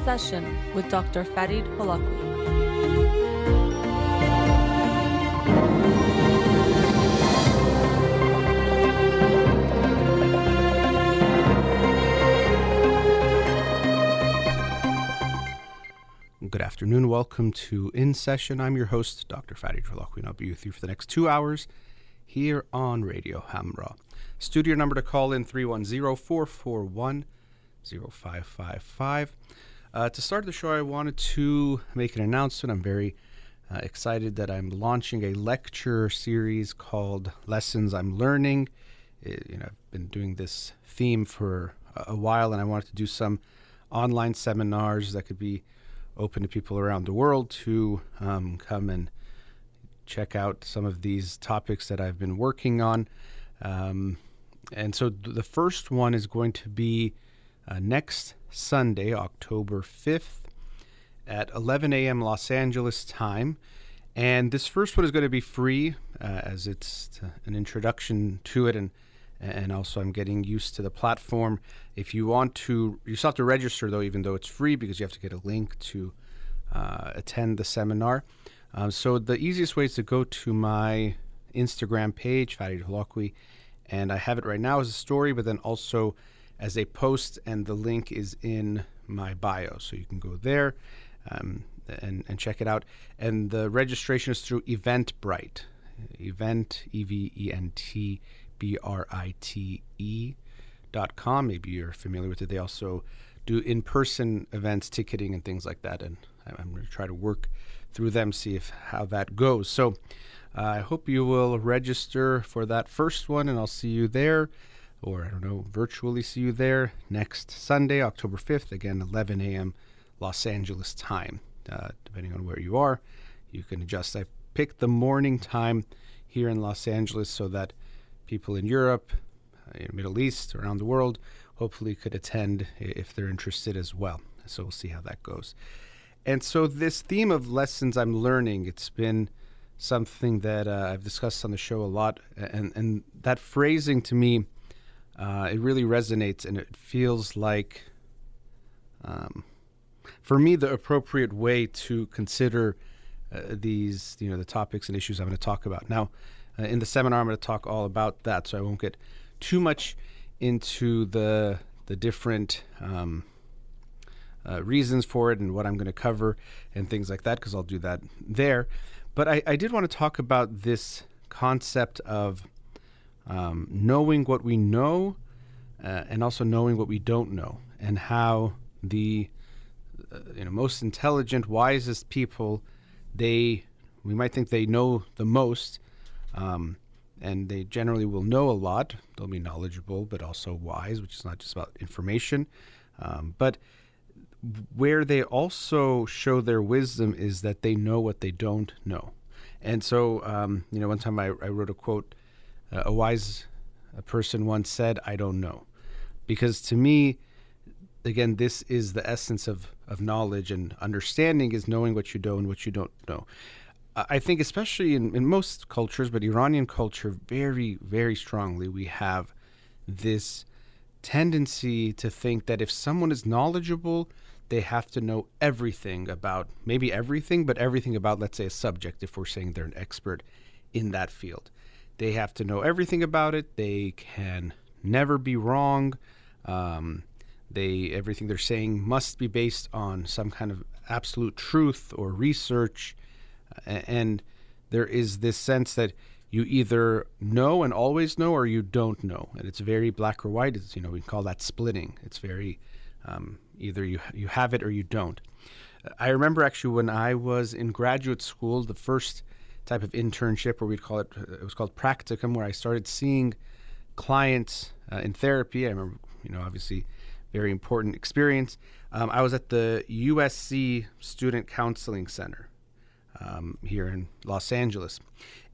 Session with Dr. Farid Holakouee. Good afternoon. Welcome to In Session. I'm your host, Dr. Farid Holakouee, and I'll be with you for the next 2 hours here on Radio Hamra. Studio number to call in 310-441-0555. To start the show, I wanted to make an announcement. I'm very excited that I'm launching a lecture series called Lessons I'm Learning. I've been doing this theme for a while, and I wanted to do some online seminars that could be open to people around the world to come and check out some of these topics that I've been working on. And so the first one is going to be next Sunday, October 5th at 11 a.m. Los Angeles time. And this first one is going to be free as it's an introduction to it, and also I'm getting used to the platform. If you want to, you still have to register though, even though it's free, because you have to get a link to attend the seminar. So the easiest way is to go to my Instagram page, Farid Holakouee, and I have it right now as a story, but then also as a post, and the link is in my bio. So you can go there and check it out. And the registration is through Eventbrite. Event, EVENTBRITE.com. Maybe you're familiar with it. They also do in-person events, ticketing, and things like that. And I'm going to try to work through them, see how that goes. So I hope you will register for that first one, and I'll see you there, or virtually see you there next Sunday, October 5th, again, 11 a.m. Los Angeles time. Depending on where you are, you can adjust. I picked the morning time here in Los Angeles so that people in Europe, Middle East, around the world, hopefully could attend if they're interested as well. So we'll see how that goes. And so this theme of lessons I'm learning, it's been something that I've discussed on the show a lot. And that phrasing to me, it really resonates, and it feels like, for me, the appropriate way to consider these, the topics and issues I'm going to talk about. Now, in the seminar, I'm going to talk all about that, so I won't get too much into the different reasons for it and what I'm going to cover and things like that, because I'll do that there. But I did want to talk about this concept of knowing what we know and also knowing what we don't know, and how the most intelligent, wisest people, we might think they know the most, and they generally will know a lot. They'll be knowledgeable, but also wise, which is not just about information. But where they also show their wisdom is that they know what they don't know. And so, one time I wrote a quote. A wise person once said, "I don't know." Because to me, again, this is the essence of knowledge, and understanding is knowing what you know and what you don't know. I think especially in most cultures, but Iranian culture very, very strongly, we have this tendency to think that if someone is knowledgeable, they have to know everything about, maybe everything, but everything about, let's say, a subject, if we're saying they're an expert in that field. They have to know everything about it. They can never be wrong. Everything they're saying must be based on some kind of absolute truth or research. And there is this sense that you either know and always know, or you don't know. And it's very black or white. It's, we call that splitting. It's very either you have it or you don't. I remember actually when I was in graduate school, the first type of internship, where it was called practicum, where I started seeing clients in therapy. I remember, obviously very important experience. I was at the USC Student Counseling Center here in Los Angeles.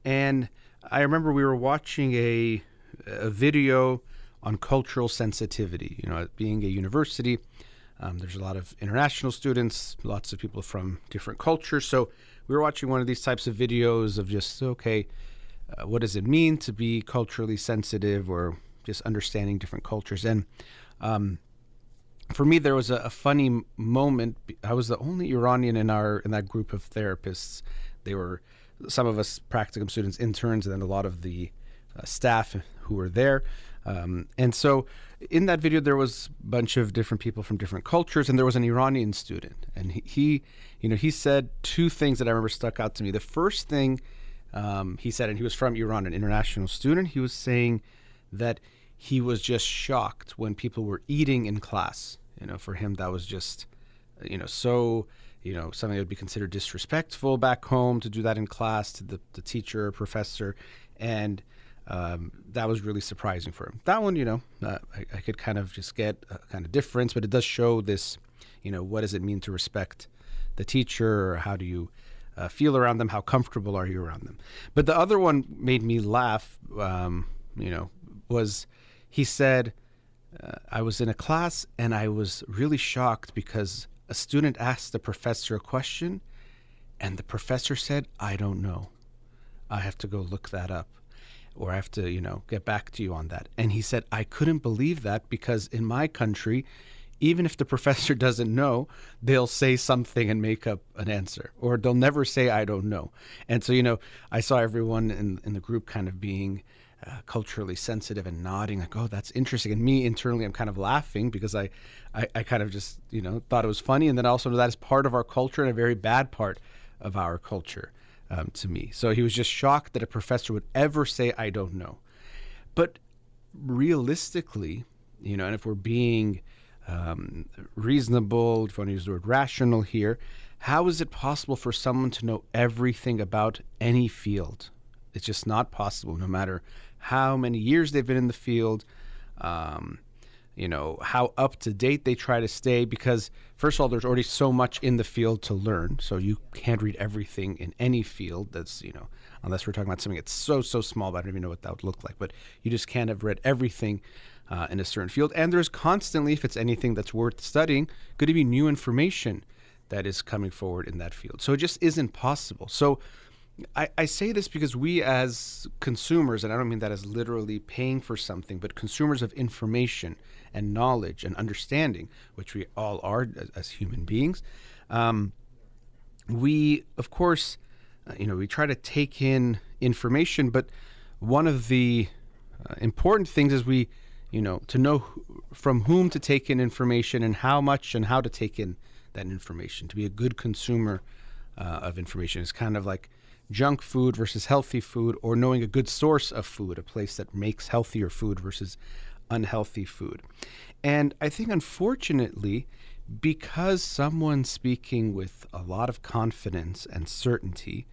And I remember we were watching a video on cultural sensitivity. Being a university, there's a lot of international students, lots of people from different cultures. So we were watching one of these types of videos of just, what does it mean to be culturally sensitive, or just understanding different cultures. And for me, there was a funny moment. I was the only Iranian in that group of therapists. They were some of us practicum students, interns, and then a lot of the staff who were there. And so in that video, there was a bunch of different people from different cultures, and there was an Iranian student. And he said two things that I remember stuck out to me. The first thing he said, and he was from Iran, an international student, he was saying that he was just shocked when people were eating in class. For him, that was just, so, something that would be considered disrespectful back home to do that in class to the teacher or professor. And that was really surprising for him. That one, I could kind of just get a kind of difference, but it does show this, what does it mean to respect the teacher, or how do you feel around them? How comfortable are you around them? But the other one made me laugh, was he said, I was in a class and I was really shocked because a student asked the professor a question and the professor said, I don't know. I have to go look that up, or I have to, get back to you on that. And he said, I couldn't believe that because in my country, even if the professor doesn't know, they'll say something and make up an answer, or they'll never say, I don't know. And so, I saw everyone in the group kind of being culturally sensitive and nodding like, oh, that's interesting. And me internally, I'm kind of laughing because I kind of just, thought it was funny. And then also that is part of our culture and a very bad part of our culture to me. So he was just shocked that a professor would ever say, I don't know. But realistically, and if we're being reasonable, if you want to use the word rational here, how is it possible for someone to know everything about any field? It's just not possible, no matter how many years they've been in the field, how up to date they try to stay, because first of all, there's already so much in the field to learn. So you can't read everything in any field that's, unless we're talking about something that's so small, but I don't even know what that would look like, but you just can't have read everything in a certain field. And there's constantly, if it's anything that's worth studying, going to be new information that is coming forward in that field. So it just isn't possible. So I say this because we as consumers, and I don't mean that as literally paying for something, but consumers of information and knowledge and understanding, which we all are as human beings, we, of course, we try to take in information, but one of the important things is we, to know from whom to take in information and how much and how to take in that information. To be a good consumer of information is kind of like junk food versus healthy food, or knowing a good source of food, a place that makes healthier food versus unhealthy food. And I think, unfortunately, because someone speaking with a lot of confidence and certainty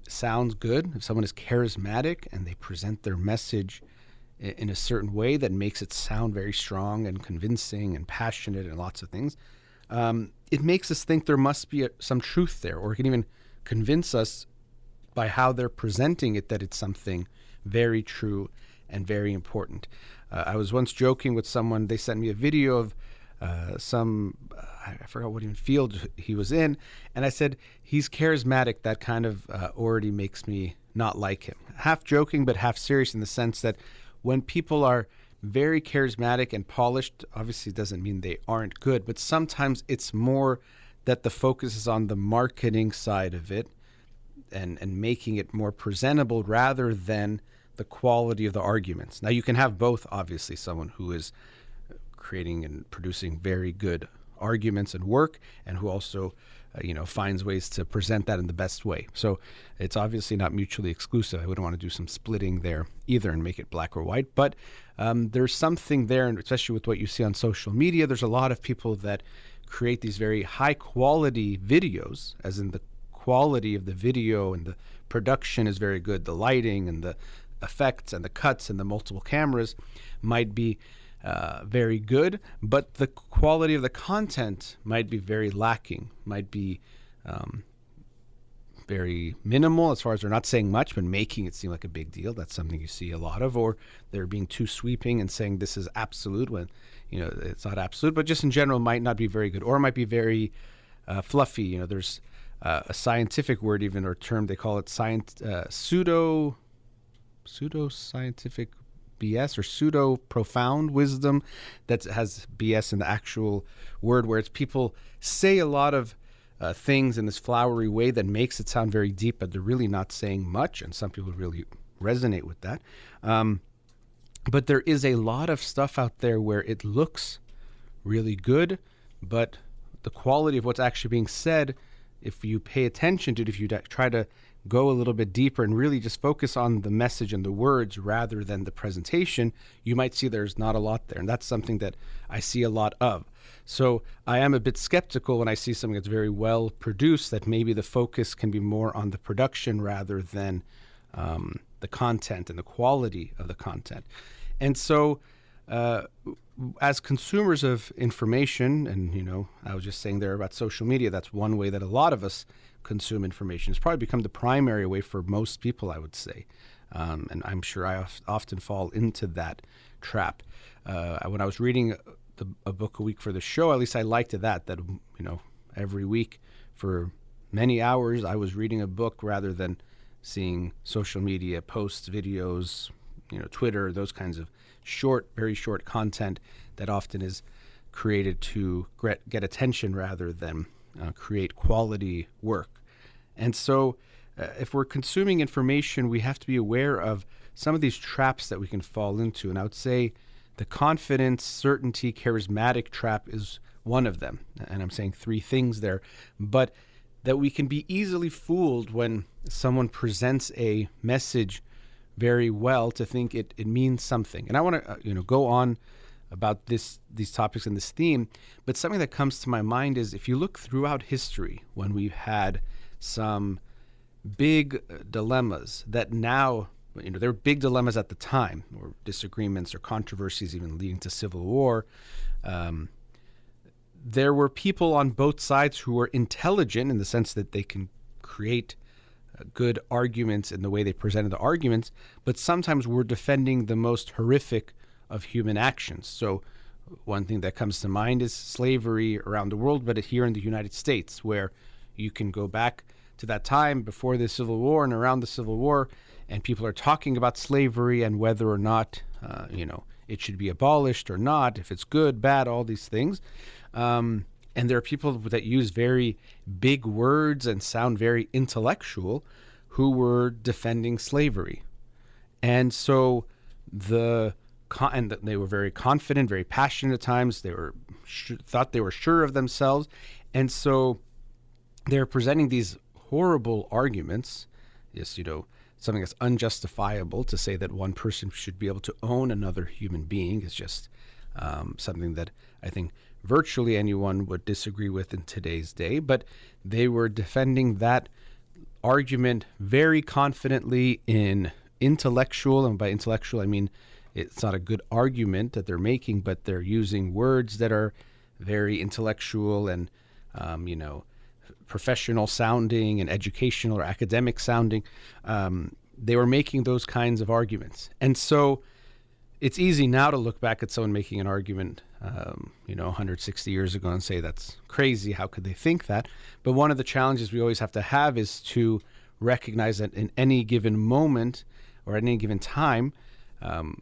sounds good, if someone is charismatic and they present their message in a certain way that makes it sound very strong and convincing and passionate and lots of things, it makes us think there must be some truth there, or it can even convince us by how they're presenting it that it's something very true and very important. I was once joking with someone. They sent me a video of I forgot what even field he was in, and I said, he's charismatic. That kind of already makes me not like him. Half joking, but half serious, in the sense that when people are very charismatic and polished, obviously doesn't mean they aren't good, but sometimes it's more that the focus is on the marketing side of it and making it more presentable rather than the quality of the arguments. Now, you can have both, obviously, someone who is creating and producing very good arguments and work, and who also, finds ways to present that in the best way. So it's obviously not mutually exclusive. I wouldn't want to do some splitting there either and make it black or white, but there's something there, and especially with what you see on social media, there's a lot of people that create these very high quality videos, as in the quality of the video and the production is very good. The lighting and the effects and the cuts and the multiple cameras might be very good, but the quality of the content might be very lacking, might be very minimal, as far as they're not saying much, but making it seem like a big deal. That's something you see a lot of. Or they're being too sweeping and saying this is absolute when, it's not absolute, but just in general might not be very good, or might be very fluffy. There's a scientific word even, or term, they call it pseudo-scientific BS or pseudo profound wisdom that has BS in the actual word, where it's people say a lot of things in this flowery way that makes it sound very deep, but they're really not saying much. And some people really resonate with that. But there is a lot of stuff out there where it looks really good, but the quality of what's actually being said, if you pay attention to it, if you try to go a little bit deeper and really just focus on the message and the words rather than the presentation, you might see there's not a lot there. And that's something that I see a lot of. So I am a bit skeptical when I see something that's very well produced, that maybe the focus can be more on the production rather than the content and the quality of the content. And so as consumers of information, and I was just saying there about social media, that's one way that a lot of us consume information. It's probably become the primary way for most people, I would say. And I'm sure I often fall into that trap. When I was reading a book a week for the show, at least I liked that every week for many hours I was reading a book rather than seeing social media posts, videos, Twitter, those kinds of very short content that often is created to get attention rather than create quality work. And so if we're consuming information, we have to be aware of some of these traps that we can fall into. And I would say the confidence, certainty, charismatic trap is one of them. And I'm saying three things there, but that we can be easily fooled when someone presents a message very well to think it means something. And I want to go on about these topics and this theme, but something that comes to my mind is, if you look throughout history, when we've had some big dilemmas that now, there were big dilemmas at the time, or disagreements or controversies even leading to civil war, there were people on both sides who were intelligent in the sense that they can create good arguments in the way they presented the arguments, but sometimes were defending the most horrific of human actions. So one thing that comes to mind is slavery around the world, but here in the United States, where you can go back to that time before the Civil War and around the Civil War, and people are talking about slavery and whether or not, it should be abolished or not, if it's good, bad, all these things. And there are people that use very big words and sound very intellectual who were defending slavery. And so and they were very confident, very passionate at times. They were thought they were sure of themselves. And so they're presenting these horrible arguments, something that's unjustifiable. To say that one person should be able to own another human being is just something that I think virtually anyone would disagree with in today's day. But they were defending that argument very confidently in intellectual, and by intellectual I mean it's not a good argument that they're making, but they're using words that are very intellectual and professional sounding and educational or academic sounding. They were making those kinds of arguments. And so it's easy now to look back at someone making an argument 160 years ago and say that's crazy, how could they think that? But one of the challenges we always have to have is to recognize that in any given moment or at any given time,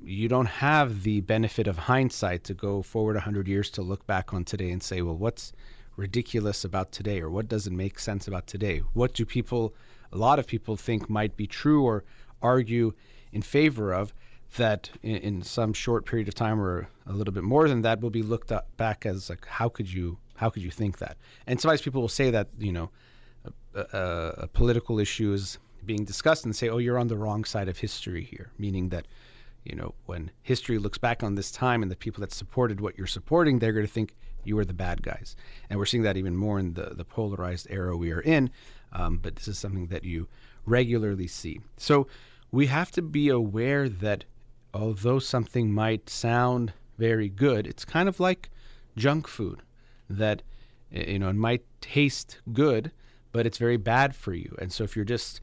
you don't have the benefit of hindsight to go forward 100 years to look back on today and say, well, what's ridiculous about today, or what doesn't make sense about today? What do a lot of people think might be true or argue in favor of, that in some short period of time or a little bit more than that will be looked back as like, how could you think that? And sometimes people will say that a political issue is being discussed and say, oh, you're on the wrong side of history here, meaning that when history looks back on this time and the people that supported what you're supporting, they're going to think you were the bad guys. And we're seeing that even more in the polarized era we are in, but this is something that you regularly see. So we have to be aware that although something might sound very good, it's kind of like junk food that, it might taste good, but it's very bad for you. And so if you're just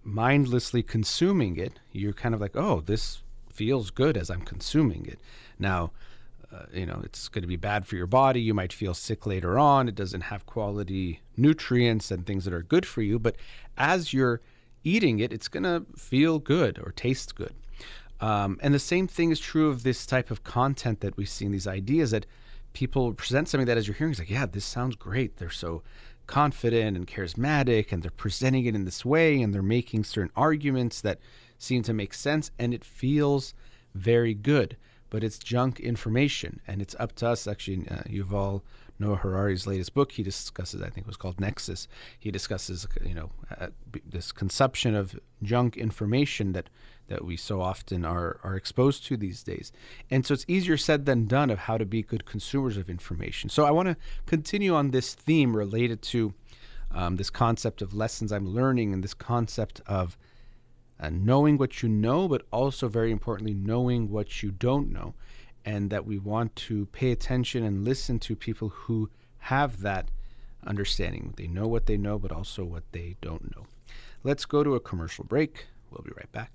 mindlessly consuming it, you're kind of like, oh, this feels good as I'm consuming it. Now, it's going to be bad for your body. You might feel sick later on. It doesn't have quality nutrients and things that are good for you. But as you're eating it, it's going to feel good or taste good. And the same thing is true of this type of content that we see in these ideas, that people present something that as you're hearing, it's like, yeah, this sounds great. They're so confident and charismatic, and they're presenting it in this way, and they're making certain arguments that seem to make sense, and it feels very good. But it's junk information, and it's up to us. Actually, Yuval Noah Harari's latest book, he discusses, I think it was called Nexus. He discusses, this consumption of junk information that we so often are exposed to these days. And so it's easier said than done of how to be good consumers of information. So I want to continue on this theme related to this concept of lessons I'm learning, and this concept of knowing what you know, but also very importantly, knowing what you don't know. And that we want to pay attention and listen to people who have that understanding. They know what they know, but also what they don't know. Let's go to a commercial break. We'll be right back.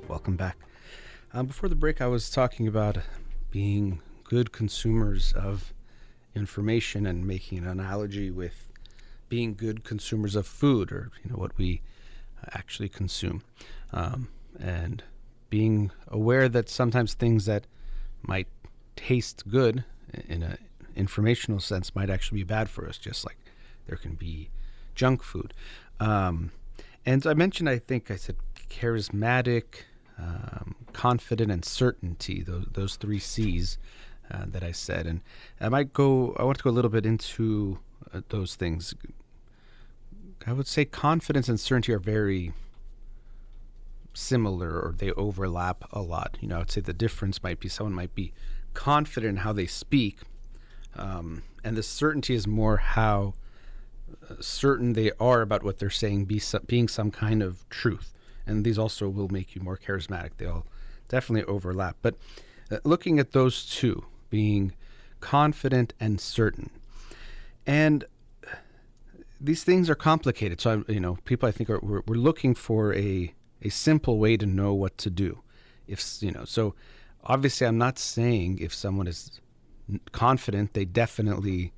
Welcome back. Before the break, I was talking about being good consumers of information and making an analogy with being good consumers of food, or what we actually consume, and being aware that sometimes things that might taste good in an informational sense might actually be bad for us, just like there can be junk food. And I mentioned, I said charismatic, confident, and certainty, those three C's that I said. And I want to go a little bit into those things. I would say confidence and certainty are very similar, or they overlap a lot. I would say the difference might be someone might be confident in how they speak, and the certainty is more how certain they are about what they're saying being some kind of truth. And these also will make you more charismatic. They all definitely overlap. But looking at those two, being confident and certain, and these things are complicated. So, people I think we're looking for a simple way to know what to do. So obviously I'm not saying if someone is confident, they definitely,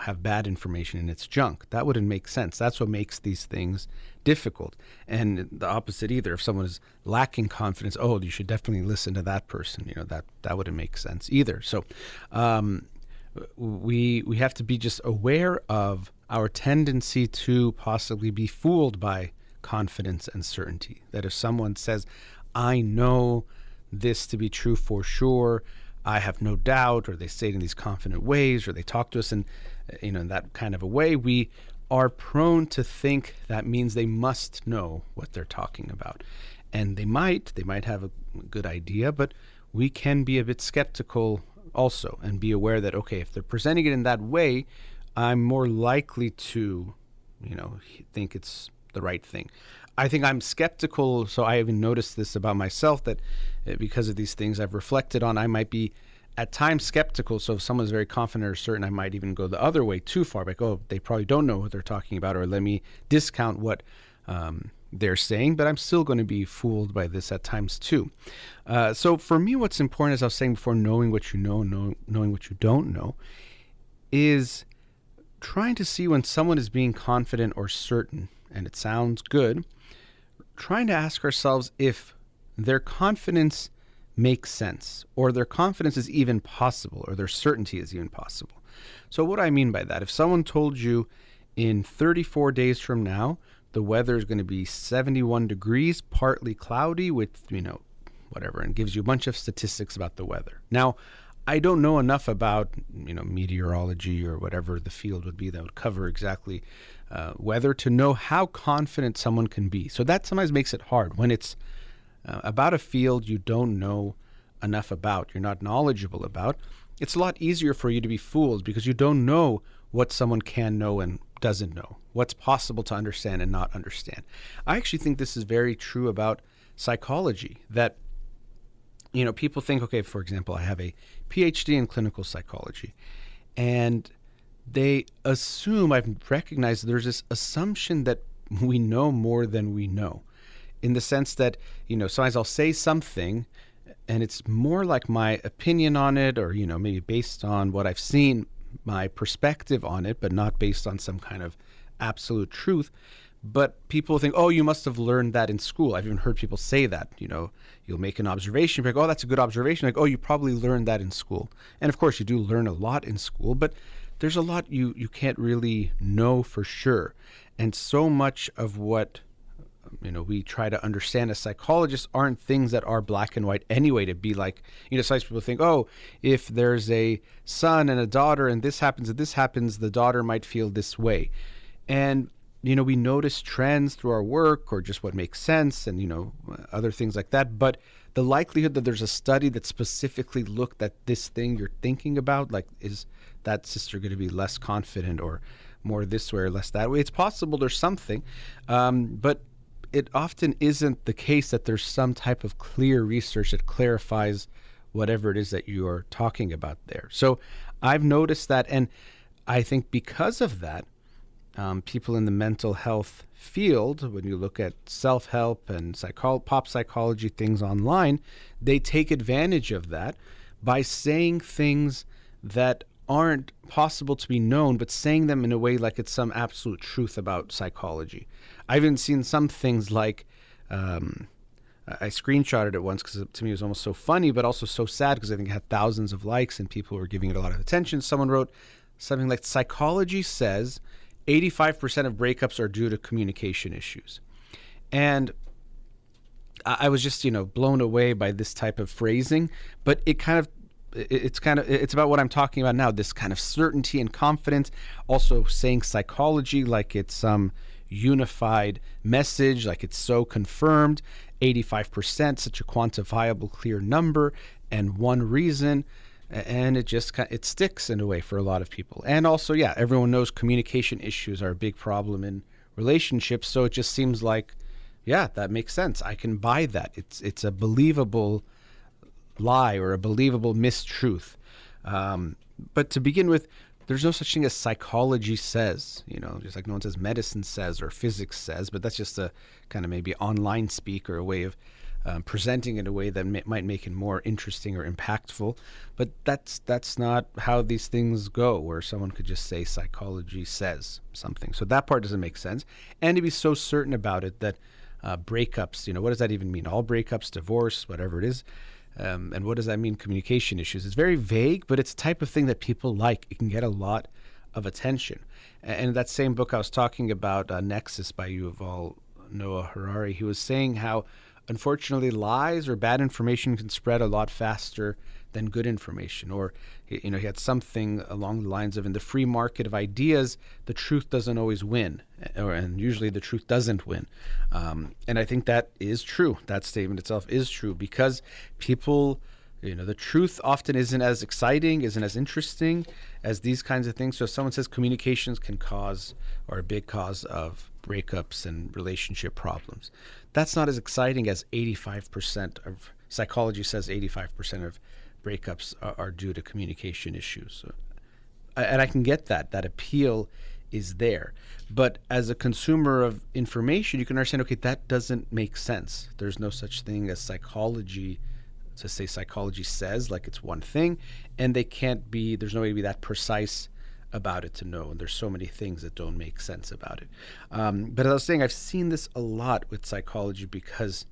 have bad information and it's junk. That wouldn't make sense. That's what makes these things difficult. And the opposite either. If someone is lacking confidence, you should definitely listen to that person. That wouldn't make sense either. So we have to be just aware of our tendency to possibly be fooled by confidence and certainty. That if someone says, I know this to be true for sure, I have no doubt, or they say it in these confident ways, or they talk to us in that kind of a way, we are prone to think that means they must know what they're talking about. And they might have a good idea, but we can be a bit skeptical also, and be aware that, okay, if they're presenting it in that way, I'm more likely to, think it's the right thing. I think I'm skeptical, so I even noticed this about myself, that because of these things I've reflected on, I might be at times skeptical. So if someone's very confident or certain, I might even go the other way too far, like, they probably don't know what they're talking about, or let me discount what they're saying, but I'm still going to be fooled by this at times too. So for me, what's important, as I was saying before, knowing what you know, knowing what you don't know, is trying to see when someone is being confident or certain, and it sounds good, trying to ask ourselves if their confidence makes sense, or their confidence is even possible, or their certainty is even possible. So what do I mean by that? If someone told you in 34 days from now, the weather is going to be 71 degrees, partly cloudy with, whatever, and gives you a bunch of statistics about the weather. Now, I don't know enough about, meteorology or whatever the field would be that would cover exactly weather to know how confident someone can be. So that sometimes makes it hard when it's about a field you don't know enough about, you're not knowledgeable about. It's a lot easier for you to be fooled because you don't know what someone can know and doesn't know, what's possible to understand and not understand. I actually think this is very true about psychology, that people think, okay, for example, I have a PhD in clinical psychology, and they assume, I've recognized there's this assumption that we know more than we know, in the sense that, sometimes I'll say something and it's more like my opinion on it, or, maybe based on what I've seen, my perspective on it, but not based on some kind of absolute truth. But people think, oh, you must have learned that in school. I've even heard people say that. You'll make an observation, like, oh, that's a good observation. Like, oh, you probably learned that in school. And of course, you do learn a lot in school, but there's a lot you can't really know for sure. And so much of what we try to understand as psychologists aren't things that are black and white anyway, to be like, some people think, oh, if there's a son and a daughter and this happens, the daughter might feel this way. And we notice trends through our work or just what makes sense and, other things like that. But the likelihood that there's a study that specifically looked at this thing you're thinking about, like, is that sister going to be less confident or more this way or less that way? It's possible there's something, but it often isn't the case that there's some type of clear research that clarifies whatever it is that you are talking about there. So I've noticed that, and I think because of that, people in the mental health field, when you look at self-help and pop psychology things online, they take advantage of that by saying things that aren't possible to be known, but saying them in a way like it's some absolute truth about psychology. I've even seen some things like, I screenshotted it once because to me it was almost so funny, but also so sad because I think it had thousands of likes and people were giving it a lot of attention. Someone wrote something like, psychology says 85% of breakups are due to communication issues. And I was just, blown away by this type of phrasing, but it's about what I'm talking about now, this kind of certainty and confidence, also saying psychology like it's some unified message, like it's so confirmed, 85%, such a quantifiable, clear number, and one reason. And it sticks in a way for a lot of people. And also, everyone knows communication issues are a big problem in relationships. So it just seems like, that makes sense. I can buy that. It's a believable lie or a believable mistruth. But to begin with, there's no such thing as psychology says, just like no one says medicine says or physics says, but that's just a kind of maybe online speak or a way of presenting in a way that might make it more interesting or impactful. But that's not how these things go, where someone could just say psychology says something. So that part doesn't make sense. And to be so certain about it that breakups, what does that even mean? All breakups, divorce, whatever it is. And what does that mean, communication issues? It's very vague, but it's the type of thing that people like. It can get a lot of attention. And in that same book I was talking about, Nexus by Yuval Noah Harari, he was saying how, unfortunately, lies or bad information can spread a lot faster than good information. Or, he had something along the lines of, in the free market of ideas, the truth doesn't always win, and usually the truth doesn't win. And I think that is true. That statement itself is true because people, the truth often isn't as exciting, isn't as interesting as these kinds of things. So if someone says communications can cause or a big cause of breakups and relationship problems, that's not as exciting as 85% of psychology says 85% of breakups are due to communication issues. And I can get that appeal is there. But as a consumer of information, you can understand, okay, that doesn't make sense. There's no such thing as psychology to say psychology says like it's one thing, and there's no way to be that precise about it to know. And there's so many things that don't make sense about it. But as I was saying, I've seen this a lot with psychology because,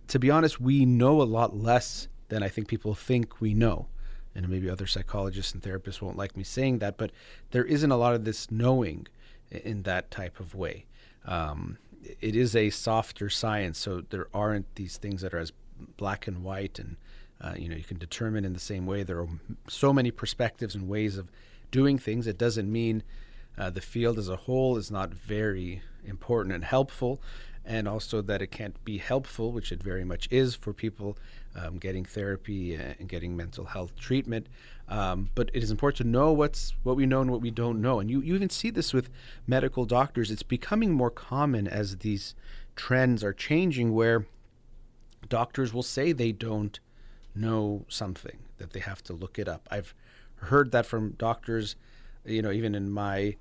to be honest, we know a lot less than I think people think we know. And maybe other psychologists and therapists won't like me saying that, but there isn't a lot of this knowing in that type of way. It is a softer science, so there aren't these things that are as black and white and you can determine in the same way. There are so many perspectives and ways of doing things. It doesn't mean the field as a whole is not very important and helpful, and also that it can't be helpful, which it very much is for people getting therapy and getting mental health treatment. But it is important to know what we know and what we don't know. And you even see this with medical doctors. It's becoming more common as these trends are changing, where doctors will say they don't know something, that they have to look it up. I've heard that from doctors, even in my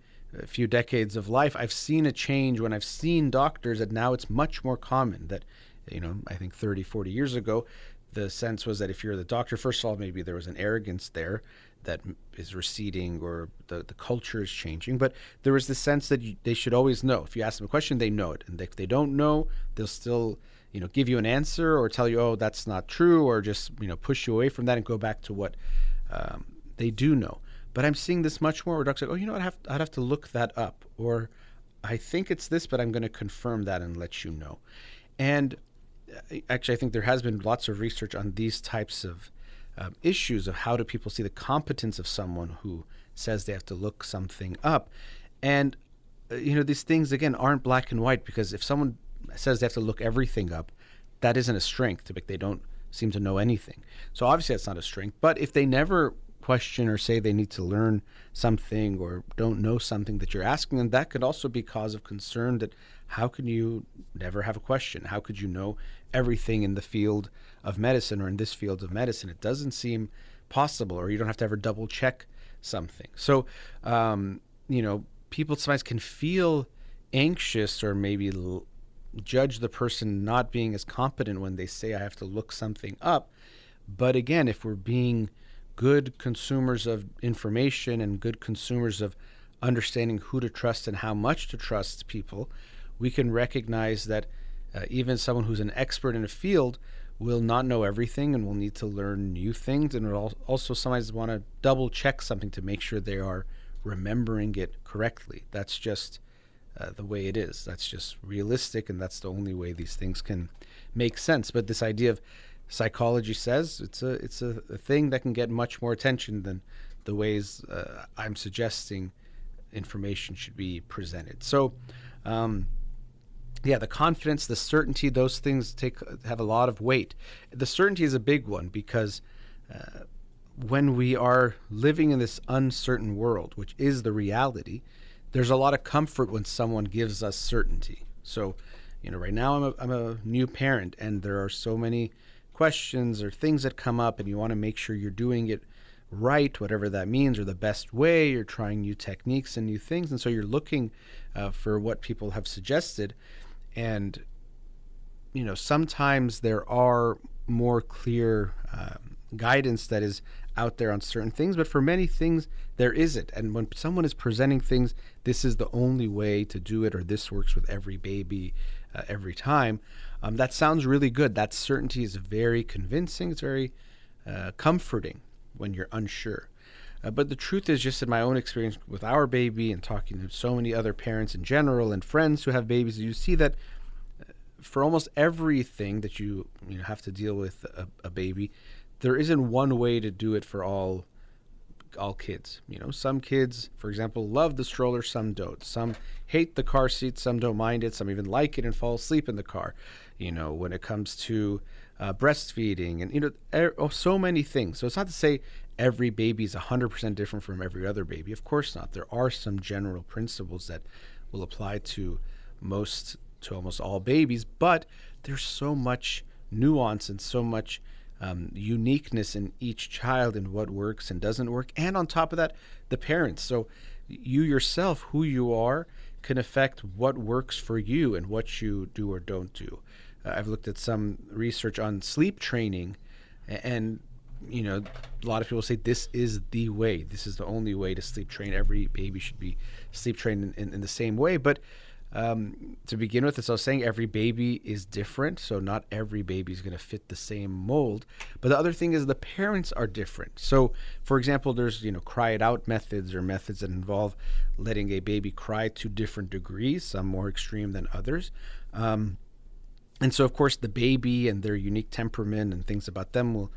few decades of life. I've seen a change when I've seen doctors that now it's much more common that, I think 30, 40 years ago, the sense was that if you're the doctor, first of all, maybe there was an arrogance there that is receding or the culture is changing. But there is this sense that they should always know. If you ask them a question, they know it. And if they don't know, they'll still, give you an answer or tell you, oh, that's not true, or just, push you away from that and go back to what they do know. But I'm seeing this much more where doctors say, oh, I'd have to look that up. Or I think it's this, but I'm going to confirm that and let you know. And actually, I think there has been lots of research on these types of issues of how do people see the competence of someone who says they have to look something up. And, these things, again, aren't black and white, because if someone says they have to look everything up, that isn't a strength. They don't seem to know anything. So obviously that's not a strength. But if they never question or say they need to learn something or don't know something that you're asking them, that could also be cause of concern. That how can you never have a question? How could you know everything in the field of medicine or in this field of medicine? It doesn't seem possible, or you don't have to ever double check something. So, people sometimes can feel anxious or maybe judge the person not being as competent when they say, I have to look something up. But again, if we're being good consumers of information and good consumers of understanding who to trust and how much to trust people, we can recognize that even someone who's an expert in a field will not know everything and will need to learn new things, and will also sometimes want to double check something to make sure they are remembering it correctly. That's just the way it is. That's just realistic, and that's the only way these things can make sense. But this idea of psychology says it's a thing that can get much more attention than the ways I'm suggesting information should be presented. So, the confidence, the certainty, those things have a lot of weight. The certainty is a big one because when we are living in this uncertain world, which is the reality, there's a lot of comfort when someone gives us certainty. So, right now I'm a new parent, and there are so many questions or things that come up, and you want to make sure you're doing it right, whatever that means, or the best way. You're trying new techniques and new things, and so you're looking for what people have suggested. And sometimes there are more clear guidance that is out there on certain things, but for many things there isn't. And when someone is presenting things, this is the only way to do it, or this works with every baby every time, that sounds really good. That certainty is very convincing. It's very comforting when you're unsure. But the truth is, just in my own experience with our baby and talking to so many other parents in general and friends who have babies, you see that for almost everything that you have to deal with a baby, there isn't one way to do it for all kids. Some kids, for example, love the stroller, some don't. Some hate the car seat, some don't mind it, some even like it and fall asleep in the car. When it comes to breastfeeding and so many things. So it's not to say every baby is 100% different from every other baby. Of course not. There are some general principles that will apply to almost all babies, but there's so much nuance and so much uniqueness in each child and what works and doesn't work. And on top of that, the parents. So you yourself, who you are, can affect what works for you and what you do or don't do. I've looked at some research on sleep training, and a lot of people say this is the way. This is the only way to sleep train. Every baby should be sleep trained in the same way. But to begin with, as I was saying, every baby is different, so not every baby is going to fit the same mold. But the other thing is the parents are different. So, for example, there's cry it out methods, or methods that involve letting a baby cry to different degrees, some more extreme than others. And so, of course, the baby and their unique temperament and things about them will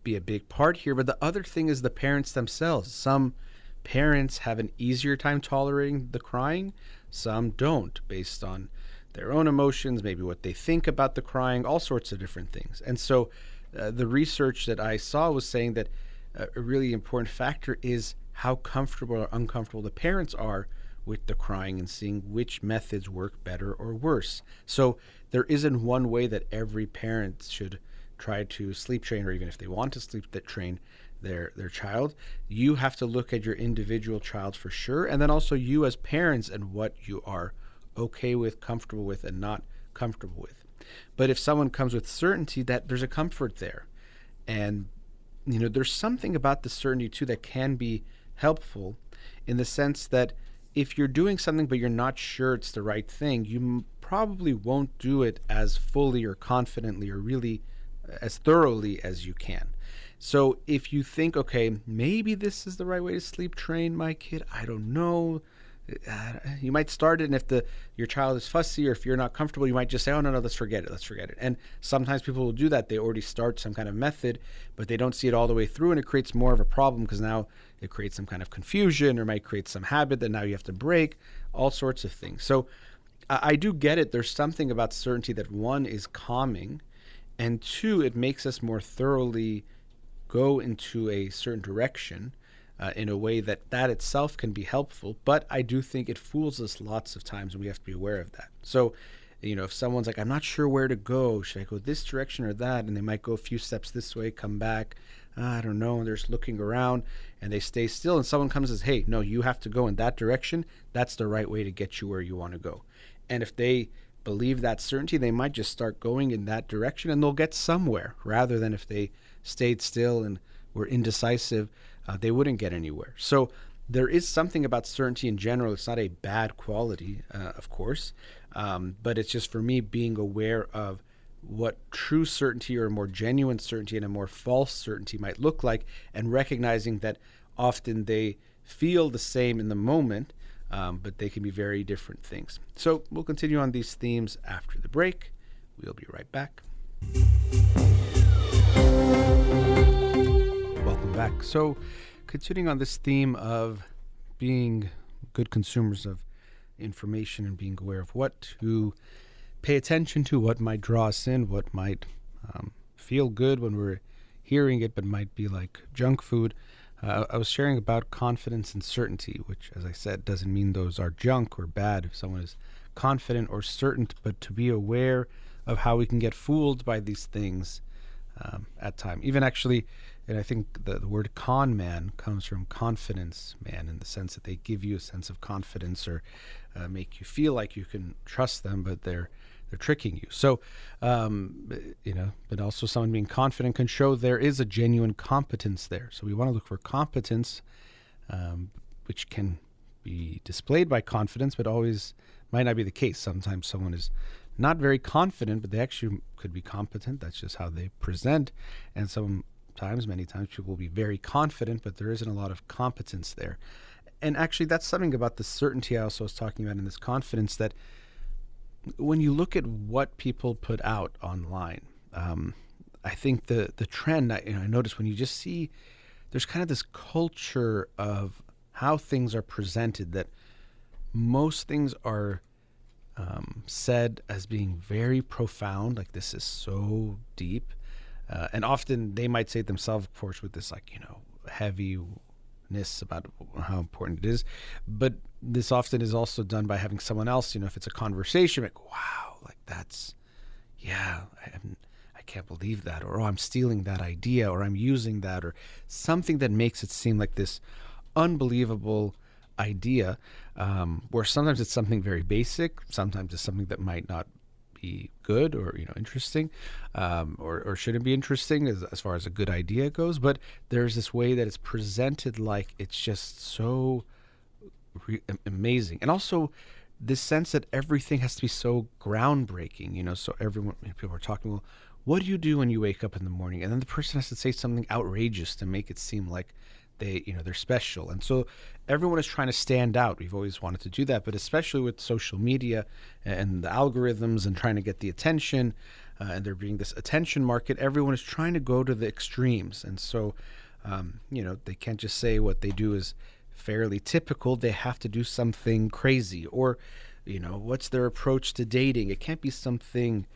be a big part here. But the other thing is the parents themselves. Some parents have an easier time tolerating the crying. Some don't, based on their own emotions, maybe what they think about the crying, all sorts of different things. And so the research that I saw was saying that a really important factor is how comfortable or uncomfortable the parents are with the crying, and seeing which methods work better or worse. So there isn't one way that every parent should try to sleep train, or even if they want to sleep train their child. You have to look at your individual child for sure, and then also you as parents and what you are okay with, comfortable with, and not comfortable with. But if someone comes with certainty, that there's a comfort there, and there's something about the certainty too that can be helpful, in the sense that if you're doing something but you're not sure it's the right thing, you probably won't do it as fully or confidently or really as thoroughly as you can. So if you think, okay, maybe this is the right way to sleep train my kid, I don't know. You might start it, and if your child is fussy or if you're not comfortable, you might just say, oh, no, let's forget it. And sometimes people will do that. They already start some kind of method, but they don't see it all the way through, and it creates more of a problem, because now it creates some kind of confusion, or might create some habit that now you have to break, all sorts of things. So I do get it. There's something about certainty that, one, is calming, and two, it makes us more thoroughly go into a certain direction in a way that itself can be helpful. But I do think it fools us lots of times, and we have to be aware of that. So, if someone's like, I'm not sure where to go, should I go this direction or that? And they might go a few steps this way, come back, I don't know, and they're just looking around, and they stay still, and someone comes and says, hey, no, you have to go in that direction. That's the right way to get you where you want to go. And if they believe that certainty, they might just start going in that direction, and they'll get somewhere, rather than if they stayed still and were indecisive, they wouldn't get anywhere. So there is something about certainty in general. It's not a bad quality, of course, but it's just, for me, being aware of what true certainty, or a more genuine certainty, and a more false certainty might look like, and recognizing that often they feel the same in the moment, but they can be very different things. So we'll continue on these themes after the break. We'll be right back. Welcome back. So, continuing on this theme of being good consumers of information and being aware of what to pay attention to, what might draw us in, what might feel good when we're hearing it, but might be like junk food. I was sharing about confidence and certainty, which, as I said, doesn't mean those are junk or bad if someone is confident or certain, but to be aware of how we can get fooled by these things at time. Even actually, and I think the word con man comes from confidence man, in the sense that they give you a sense of confidence, or make you feel like you can trust them, but they're tricking you. So, but also someone being confident can show there is a genuine competence there. So we want to look for competence, which can be displayed by confidence, but always might not be the case. Sometimes someone is not very confident, but they actually could be competent. That's just how they present. And many times people will be very confident, but there isn't a lot of competence there. And actually, that's something about the certainty I also was talking about in this confidence, that when you look at what people put out online, I think the trend, I notice when you just see, there's kind of this culture of how things are presented, that most things are said as being very profound, like this is so deep. And often they might say it themselves, of course, with this heaviness about how important it is. But this often is also done by having someone else, if it's a conversation, like, wow, like that's, I can't believe that, or I'm stealing that idea, or I'm using that, or something that makes it seem like this unbelievable idea, where sometimes it's something very basic, sometimes it's something that might not be good or interesting, or shouldn't be interesting as far as a good idea goes. But there's this way that it's presented like it's just so amazing, and also this sense that everything has to be so groundbreaking. So people are talking, well, what do you do when you wake up in the morning? And then the person has to say something outrageous to make it seem like they're special. And so everyone is trying to stand out. We've always wanted to do that, but especially with social media and the algorithms and trying to get the attention, and there being this attention market, everyone is trying to go to the extremes. And so, they can't just say what they do is fairly typical. They have to do something crazy, or, what's their approach to dating? It can't be something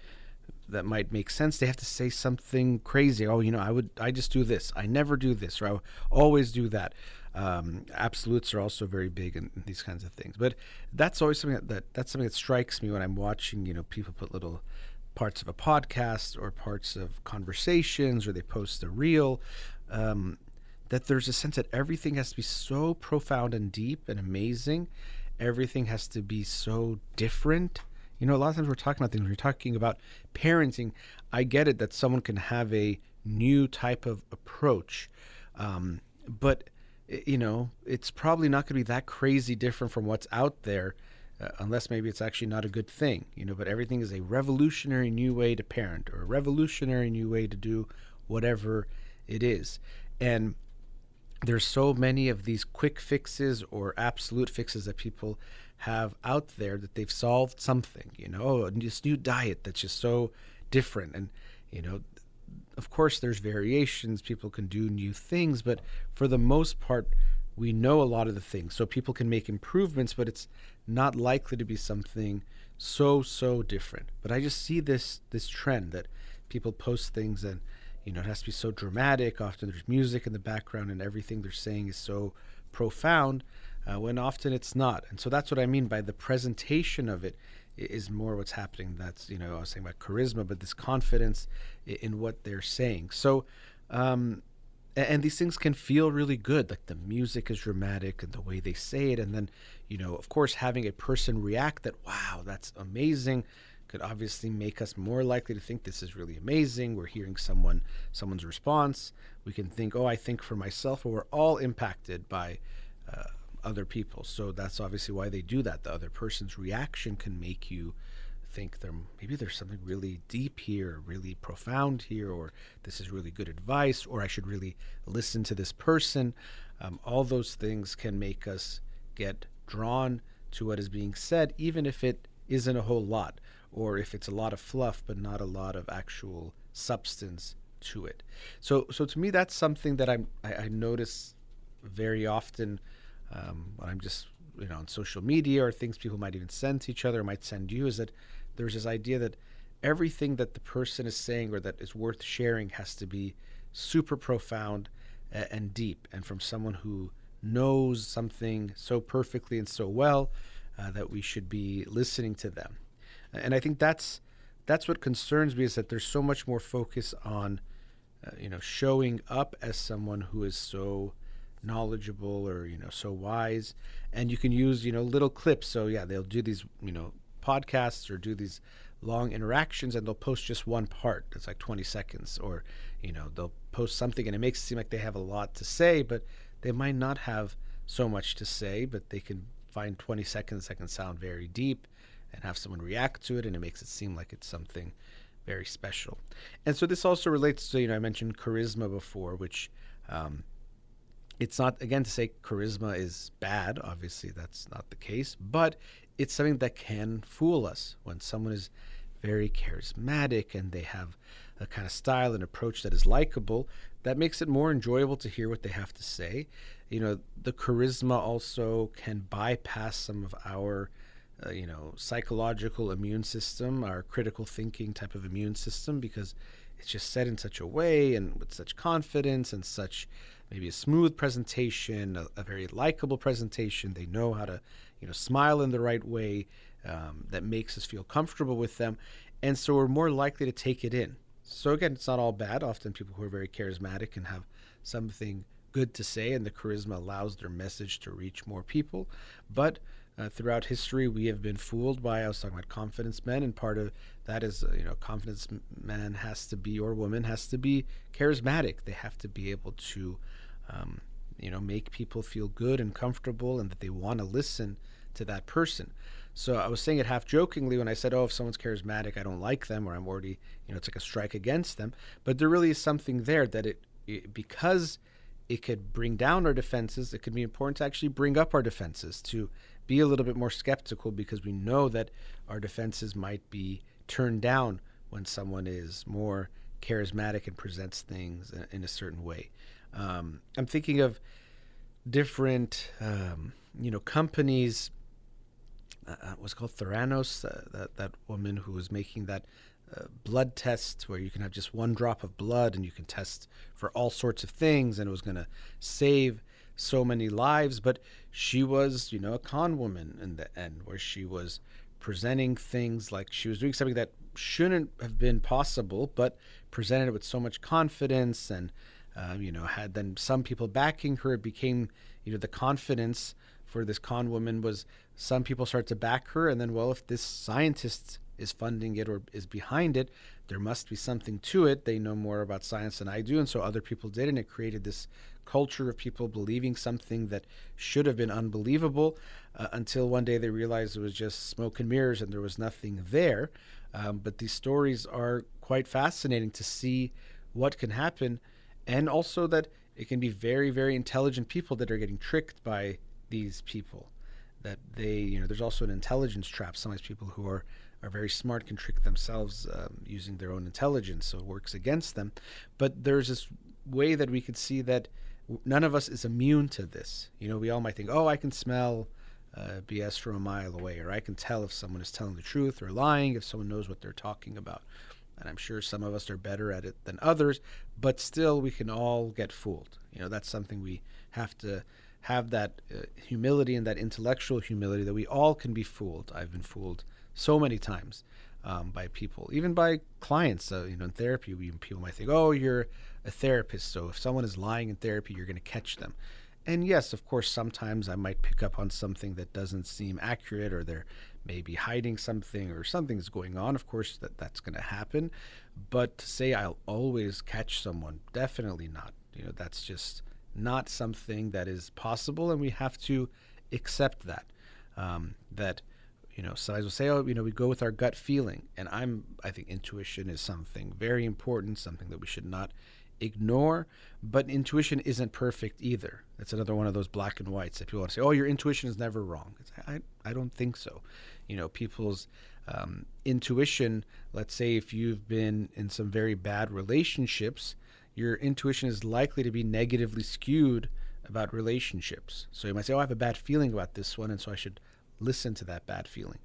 that might make sense. They have to say something crazy. Oh, I just do this. I never do this, or I always do that. Absolutes are also very big in these kinds of things. But that's always something that's something that strikes me when I'm watching, people put little parts of a podcast or parts of conversations, or they post a reel, that there's a sense that everything has to be so profound and deep and amazing. Everything has to be so different. A lot of times we're talking about things, when you're talking about parenting, I get it that someone can have a new type of approach. But it's probably not going to be that crazy different from what's out there, unless maybe it's actually not a good thing. But everything is a revolutionary new way to parent, or a revolutionary new way to do whatever it is. And there's so many of these quick fixes or absolute fixes that people have out there that they've solved something. This new diet that's just so different. And of course there's variations, people can do new things, but for the most part we know a lot of the things, so people can make improvements, but it's not likely to be something so different. But I just see this trend that people post things, and it has to be so dramatic. Often there's music in the background and everything they're saying is so profound, when often it's not. And so that's what I mean by the presentation of it is more what's happening. That's, I was saying about charisma, but this confidence in what they're saying. So, and these things can feel really good. Like the music is dramatic and the way they say it. And then, of course, having a person react that, wow, that's amazing, could obviously make us more likely to think this is really amazing. We're hearing someone's response. We can think, oh, I think for myself. But we're all impacted by other people. So that's obviously why they do that. The other person's reaction can make you think maybe there's something really deep here, really profound here, or this is really good advice, or I should really listen to this person. All those things can make us get drawn to what is being said, even if it isn't a whole lot, or if it's a lot of fluff but not a lot of actual substance to it. So to me, that's something that I notice very often when I'm just on social media, or things people might even send to each other, or might send you, is that there's this idea that everything that the person is saying or that is worth sharing has to be super profound and deep, and from someone who knows something so perfectly and so well that we should be listening to them. And I think that's what concerns me, is that there's so much more focus on showing up as someone who is so knowledgeable, or so wise. And you can use little clips. So yeah, they'll do these podcasts, or do these long interactions, and they'll post just one part that's like 20 seconds, or they'll post something and it makes it seem like they have a lot to say, but they might not have so much to say, but they can find 20 seconds that can sound very deep and have someone react to it, and it makes it seem like it's something very special. And so this also relates to, I mentioned charisma before, which it's not, again, to say charisma is bad. Obviously, that's not the case. But it's something that can fool us. When someone is very charismatic and they have a kind of style and approach that is likable, that makes it more enjoyable to hear what they have to say. The charisma also can bypass some of our psychological immune system, our critical thinking type of immune system, because it's just said in such a way and with such confidence and such maybe a smooth presentation, a very likable presentation. They know how to, smile in the right way, that makes us feel comfortable with them. And so we're more likely to take it in. So again, it's not all bad. Often people who are very charismatic and have something good to say, and the charisma allows their message to reach more people. But throughout history, we have been fooled by, I was talking about confidence men, and part of that is, confidence man has to be, or woman has to be, charismatic. They have to be able to, make people feel good and comfortable, and that they want to listen to that person. So I was saying it half jokingly when I said, oh, if someone's charismatic, I don't like them, or I'm already, it's like a strike against them. But there really is something there that it because it could bring down our defenses, it could be important to actually bring up our defenses, to be a little bit more skeptical, because we know that our defenses might be turned down when someone is more charismatic and presents things in a certain way. I'm thinking of different, companies. What's called Theranos, that woman who was making that blood test where you can have just one drop of blood and you can test for all sorts of things, and it was going to save so many lives. But she was, a con woman in the end, where she was presenting things like she was doing something that shouldn't have been possible, but presented it with so much confidence, and had then some people backing her. It became, the confidence for this con woman was some people start to back her, and then, well, if this scientist is funding it or is behind it, there must be something to it. They know more about science than I do, and so other people did, and it created this culture of people believing something that should have been unbelievable until one day they realized it was just smoke and mirrors and there was nothing there. But these stories are quite fascinating to see what can happen, and also that it can be very, very intelligent people that are getting tricked by these people. That there's also an intelligence trap. Sometimes people who are very smart can trick themselves using their own intelligence, so it works against them. But there's this way that we could see that none of us is immune to this. We all might think, oh, I can smell BS from a mile away, or I can tell if someone is telling the truth or lying, if someone knows what they're talking about. And I'm sure some of us are better at it than others, but still we can all get fooled. That's something we have to have, that humility and that intellectual humility, that we all can be fooled. I've been fooled so many times by people, even by clients. In therapy, people might think, oh, you're a therapist, so if someone is lying in therapy, you're going to catch them. And yes, of course, sometimes I might pick up on something that doesn't seem accurate, or they're maybe hiding something, or something's going on. Of course, that's going to happen. But to say I'll always catch someone, definitely not. That's just not something that is possible, and we have to accept that. Sometimes we'll say, oh, we go with our gut feeling. And I think intuition is something very important, something that we should not ignore. But intuition isn't perfect either. That's another one of those black and whites that people want to say, oh, your intuition is never wrong. I don't think so. People's intuition, let's say if you've been in some very bad relationships, your intuition is likely to be negatively skewed about relationships. So you might say, oh, I have a bad feeling about this one, and so I should listen to that bad feeling.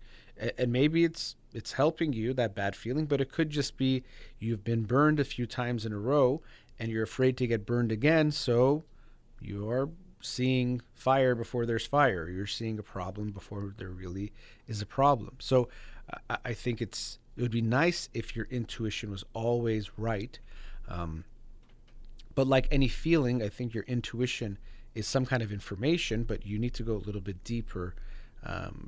And maybe it's helping you, that bad feeling, but it could just be you've been burned a few times in a row and you're afraid to get burned again, so you're seeing fire before there's fire. You're seeing a problem before there really is a problem. So I think it would be nice if your intuition was always right. But like any feeling, I think your intuition is some kind of information, but you need to go a little bit deeper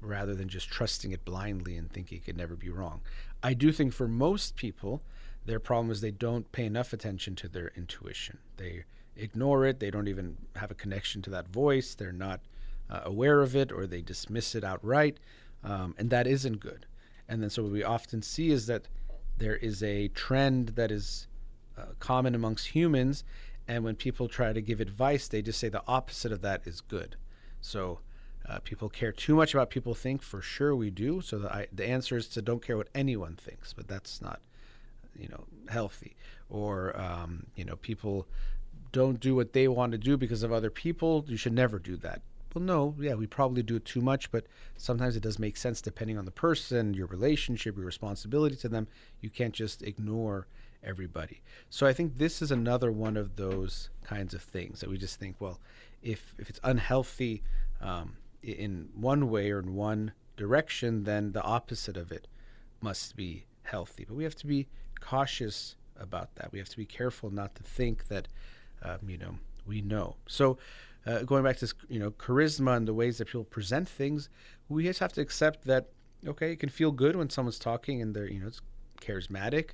rather than just trusting it blindly and thinking it could never be wrong. I do think for most people, their problem is they don't pay enough attention to their intuition. They ignore it. They don't even have a connection to that voice. They're not aware of it, or they dismiss it outright, and that isn't good. And then so what we often see is that there is a trend that is common amongst humans, and when people try to give advice, they just say the opposite of that is good. So people care too much about people think. For sure we do. So the answer is to don't care what anyone thinks, but that's not healthy. Or people don't do what they want to do because of other people. You should never do that. Well, no, yeah, we probably do it too much, but sometimes it does make sense depending on the person, your relationship, your responsibility to them. You can't just ignore everybody. So I think this is another one of those kinds of things that we just think, well, if it's unhealthy in one way or in one direction, then the opposite of it must be healthy. But we have to be cautious about that. We have to be careful not to think that we know. So going back to charisma and the ways that people present things, we just have to accept that, okay, it can feel good when someone's talking and they're it's charismatic,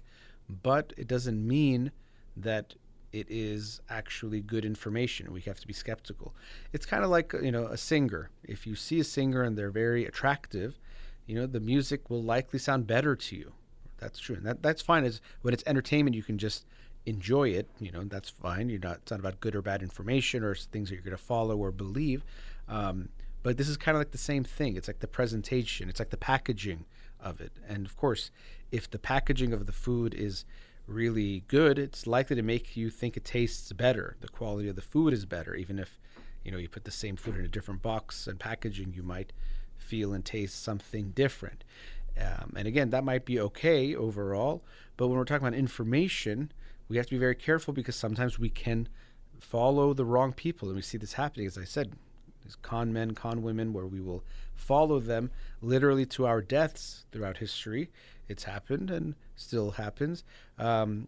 but it doesn't mean that it is actually good information. We have to be skeptical. It's kind of like a singer. If you see a singer and they're very attractive, the music will likely sound better to you. That's true, and that's fine. When it's entertainment, you can just enjoy it. That's fine. It's not about good or bad information or things that you're going to follow or believe. But this is kind of like the same thing. It's like the presentation. It's like the packaging of it. And of course, if the packaging of the food is really good, it's likely to make you think it tastes better. The quality of the food is better, even if you put the same food in a different box and packaging, you might feel and taste something different. And again, that might be okay overall, but when we're talking about information, we have to be very careful because sometimes we can follow the wrong people, and we see this happening, as I said, these con men, con women, where we will follow them literally to our deaths throughout history. It's happened and still happens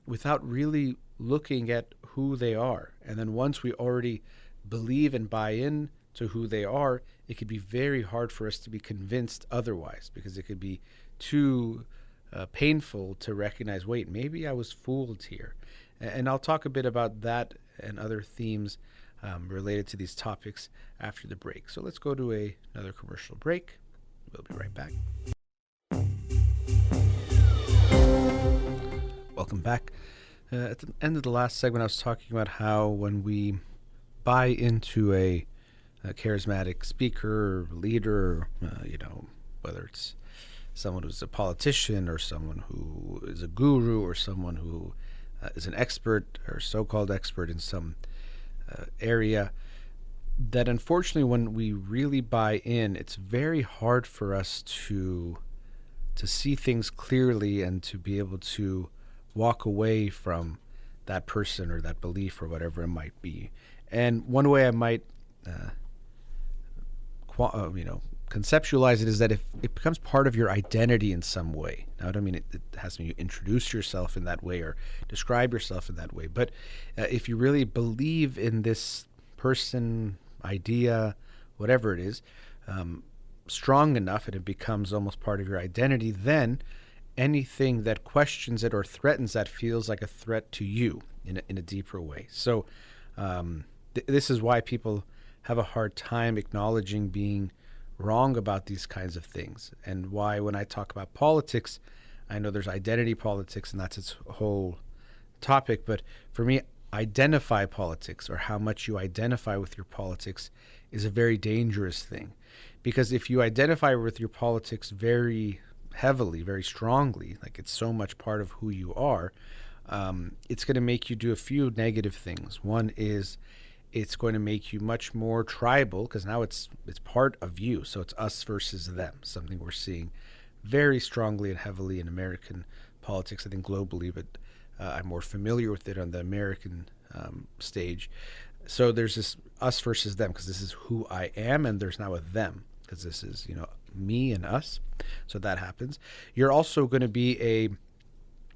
without really looking at who they are. And then once we already believe and buy in to who they are, it could be very hard for us to be convinced otherwise, because it could be too painful to recognize, wait, maybe I was fooled here. And I'll talk a bit about that and other themes related to these topics after the break. So let's go to another commercial break. We'll be right back. Welcome back. At the end of the last segment, I was talking about how when we buy into a charismatic speaker, or leader, whether it's someone who's a politician or someone who is a guru or someone who is an expert or so-called expert in some area, that unfortunately when we really buy in, it's very hard for us to see things clearly and to be able to walk away from that person or that belief or whatever it might be. And one way I might conceptualize it is that if it becomes part of your identity in some way. Now, I don't mean it has to mean you introduce yourself in that way or describe yourself in that way, but if you really believe in this person, idea, whatever it is, strong enough and it becomes almost part of your identity, then anything that questions it or threatens that feels like a threat to you in a deeper way. So this is why people have a hard time acknowledging being wrong about these kinds of things, and why when I talk about politics, I know there's identity politics and that's its whole topic, but for me, identify politics, or how much you identify with your politics, is a very dangerous thing. Because if you identify with your politics very heavily, very strongly, like it's so much part of who you are, it's going to make you do a few negative things. One is it's going to make you much more tribal, because now it's part of you. So it's us versus them, something we're seeing very strongly and heavily in American politics, I think globally, but I'm more familiar with it on the American stage. So there's this us versus them, because this is who I am, and there's now a them, because this is, me and us. So that happens. You're also going to be a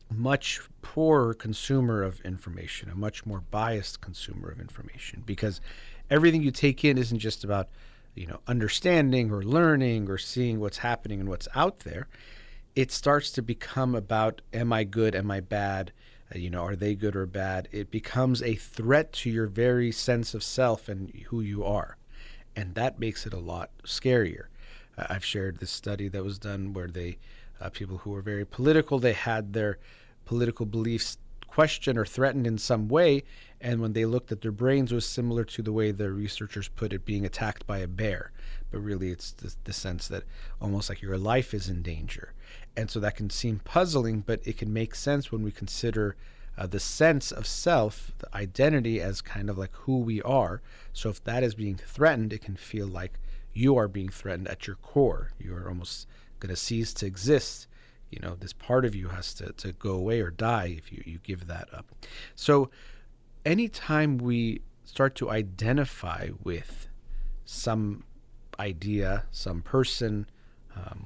much poorer consumer of information, a much more biased consumer of information, because everything you take in isn't just about, understanding or learning or seeing what's happening and what's out there. It starts to become about, am I good? Am I bad? Are they good or bad? It becomes a threat to your very sense of self and who you are. And that makes it a lot scarier. I've shared this study that was done where people who were very political, they had their political beliefs questioned or threatened in some way, and when they looked at their brains, it was similar to the way the researchers put it, being attacked by a bear. But really it's the sense that almost like your life is in danger. And so that can seem puzzling, but it can make sense when we consider the sense of self, the identity, as kind of like who we are. So if that is being threatened, it can feel like you are being threatened at your core. You are almost going to cease to exist. This part of you has to go away or die if you give that up. So anytime we start to identify with some idea, some person,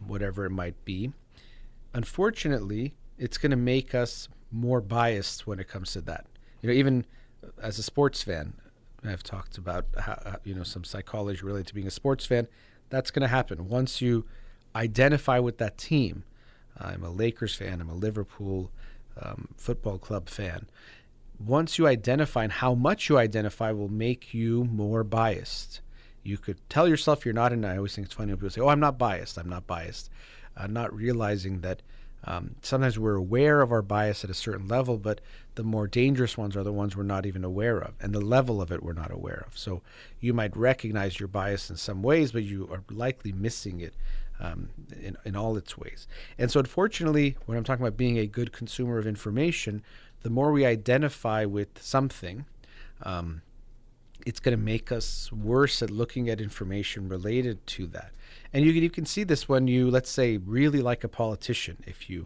whatever it might be, unfortunately, it's going to make us more biased when it comes to that. Even as a sports fan, I've talked about how, some psychology related to being a sports fan. That's going to happen once you identify with that team. I'm a Lakers fan. I'm a Liverpool football club fan. Once you identify, and how much you identify will make you more biased. You could tell yourself you're not, and I always think it's funny when people say, oh, I'm not biased. Not realizing that sometimes we're aware of our bias at a certain level, but the more dangerous ones are the ones we're not even aware of, and the level of it we're not aware of. So you might recognize your bias in some ways, but you are likely missing it in all its ways. And so unfortunately, when I'm talking about being a good consumer of information, the more we identify with something, it's going to make us worse at looking at information related to that. And you can see this when you, let's say, really like a politician. If you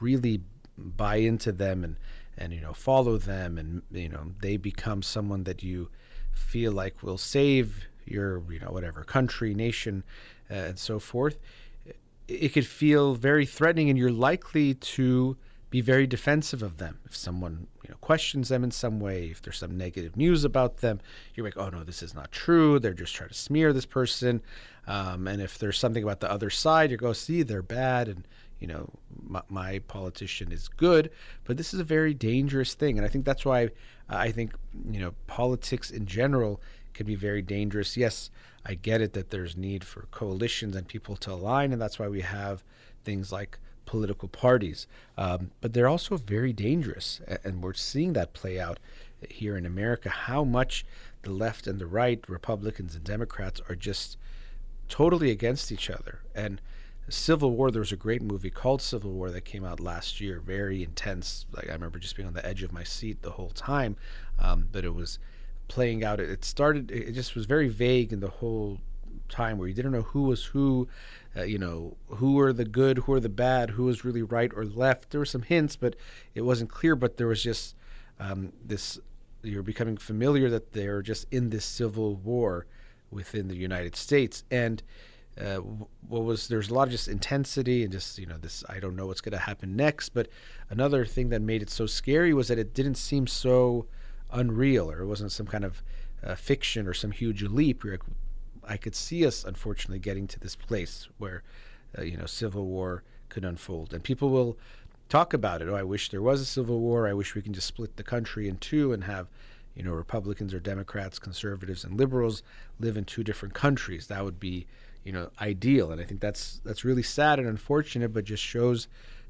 really buy into them and follow them, and they become someone that you feel like will save your whatever country, nation, and so forth, it could feel very threatening, and you're likely to be very defensive of them. If someone questions them in some way, if there's some negative news about them, you're like, oh no, this is not true. They're just trying to smear this person. And if there's something about the other side, you go, see, they're bad, and my politician is good. But this is a very dangerous thing, and I think that's why I think politics in general can be very dangerous. Yes, I get it that there's need for coalitions and people to align, and that's why we have things like political parties. But they're also very dangerous, and we're seeing that play out here in America, how much the left and the right, Republicans and Democrats, are just totally against each other. And Civil War, there was a great movie called Civil War that came out last year, very intense. Like, I remember just being on the edge of my seat the whole time, but it was playing out. It just was very vague in the whole time, where you didn't know who was who, who were the good, who were the bad, who was really right or left. There were some hints, but it wasn't clear. But there was just this, you're becoming familiar that they're just in this civil war within the United States. And there's a lot of just intensity and just, this, I don't know what's going to happen next. But another thing that made it so scary was that it didn't seem so unreal, or it wasn't some kind of fiction or some huge leap. I could see us, unfortunately, getting to this place where, civil war could unfold. And people will talk about it. Oh, I wish there was a civil war. I wish we can just split the country in two and have, Republicans or Democrats, conservatives and liberals live in two different countries. That would be, ideal. And I think that's really sad and unfortunate, but just shows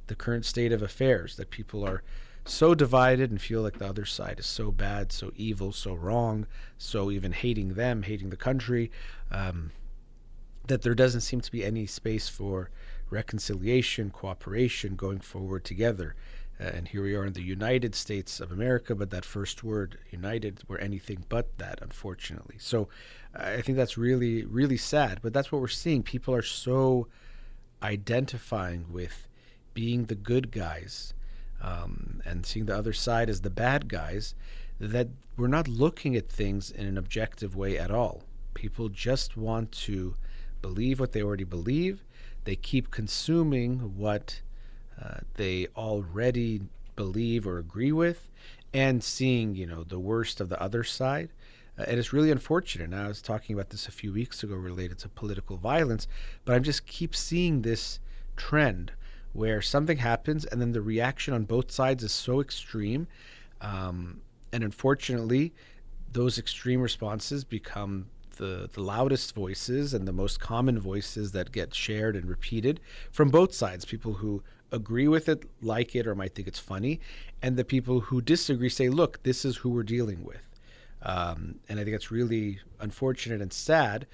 the current state of affairs, that people are so divided and feel like the other side is so bad, so evil, so wrong, so even hating them, hating the country, that there doesn't seem to be any space for reconciliation, cooperation, going forward together. And here we are in the United States of America, but that first word, united, we're anything but that, unfortunately. So I think that's really, really sad. But that's what we're seeing. People are so identifying with being the good guys, and seeing the other side as the bad guys, that we're not looking at things in an objective way at all. People just want to believe what they already believe. They keep consuming what they already believe or agree with, and seeing, the worst of the other side. And it's really unfortunate. Now, I was talking about this a few weeks ago related to political violence, but I just keep seeing this trend where something happens and then the reaction on both sides is so extreme. And unfortunately, those extreme responses become the loudest voices and the most common voices that get shared and repeated from both sides. People who agree with it, like it, or might think it's funny. And the people who disagree say, look, this is who we're dealing with. And I think it's really unfortunate and sad,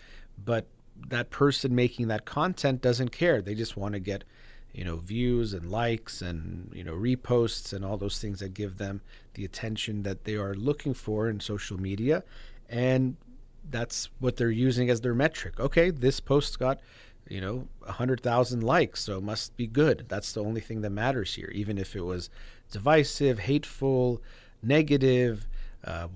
but that person making that content doesn't care. They just want to get views and likes and, reposts and all those things that give them the attention that they are looking for in social media. And that's what they're using as their metric. Okay, this post got, 100,000 likes, so it must be good. That's the only thing that matters here. Even if it was divisive, hateful, negative,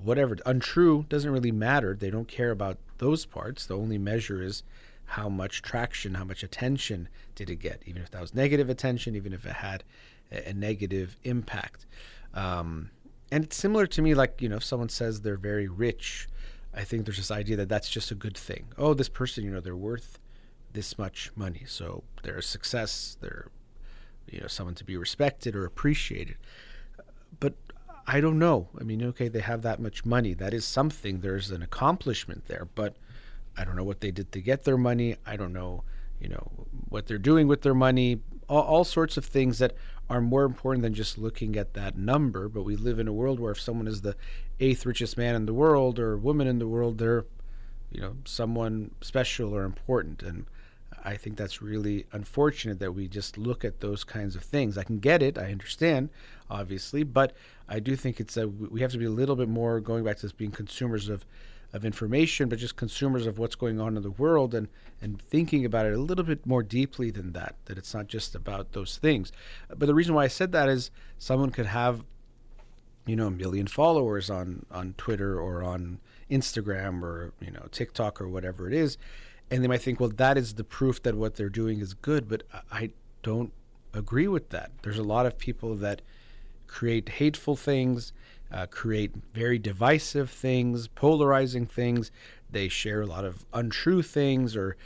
whatever, untrue, doesn't really matter. They don't care about those parts. The only measure is how much traction, how much attention did it get, even if that was negative attention, even if it had a negative impact. And it's similar to me, like, if someone says they're very rich, I think there's this idea that that's just a good thing. Oh, this person, they're worth this much money, so they're a success, they're, someone to be respected or appreciated. But I don't know. I mean, okay, they have that much money. That is something. There's an accomplishment there, but I don't know what they did to get their money. I don't know, what they're doing with their money, all sorts of things that are more important than just looking at that number. But we live in a world where if someone is the 8th richest man in the world or woman in the world, they're, someone special or important. And I think that's really unfortunate that we just look at those kinds of things. I can get it. I understand, obviously, but I do think we have to be a little bit more, going back to this, being consumers of information, but just consumers of what's going on in the world, and thinking about it a little bit more deeply than that it's not just about those things. But the reason why I said that is someone could have, a million followers on Twitter or on Instagram or, TikTok or whatever it is. And they might think, well, that is the proof that what they're doing is good. But I don't agree with that. There's a lot of people that create hateful things, create very divisive things, polarizing things. They share a lot of untrue things, or,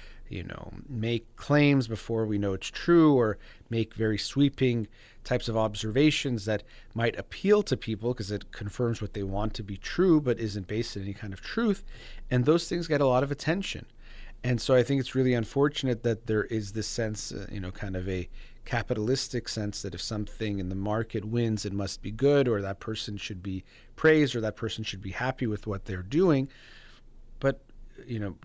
make claims before we know it's true, or make very sweeping types of observations that might appeal to people because it confirms what they want to be true but isn't based in any kind of truth. And those things get a lot of attention. And so I think it's really unfortunate that there is this sense, kind of a capitalistic sense that if something in the market wins, it must be good, or that person should be praised, or that person should be happy with what they're doing. But,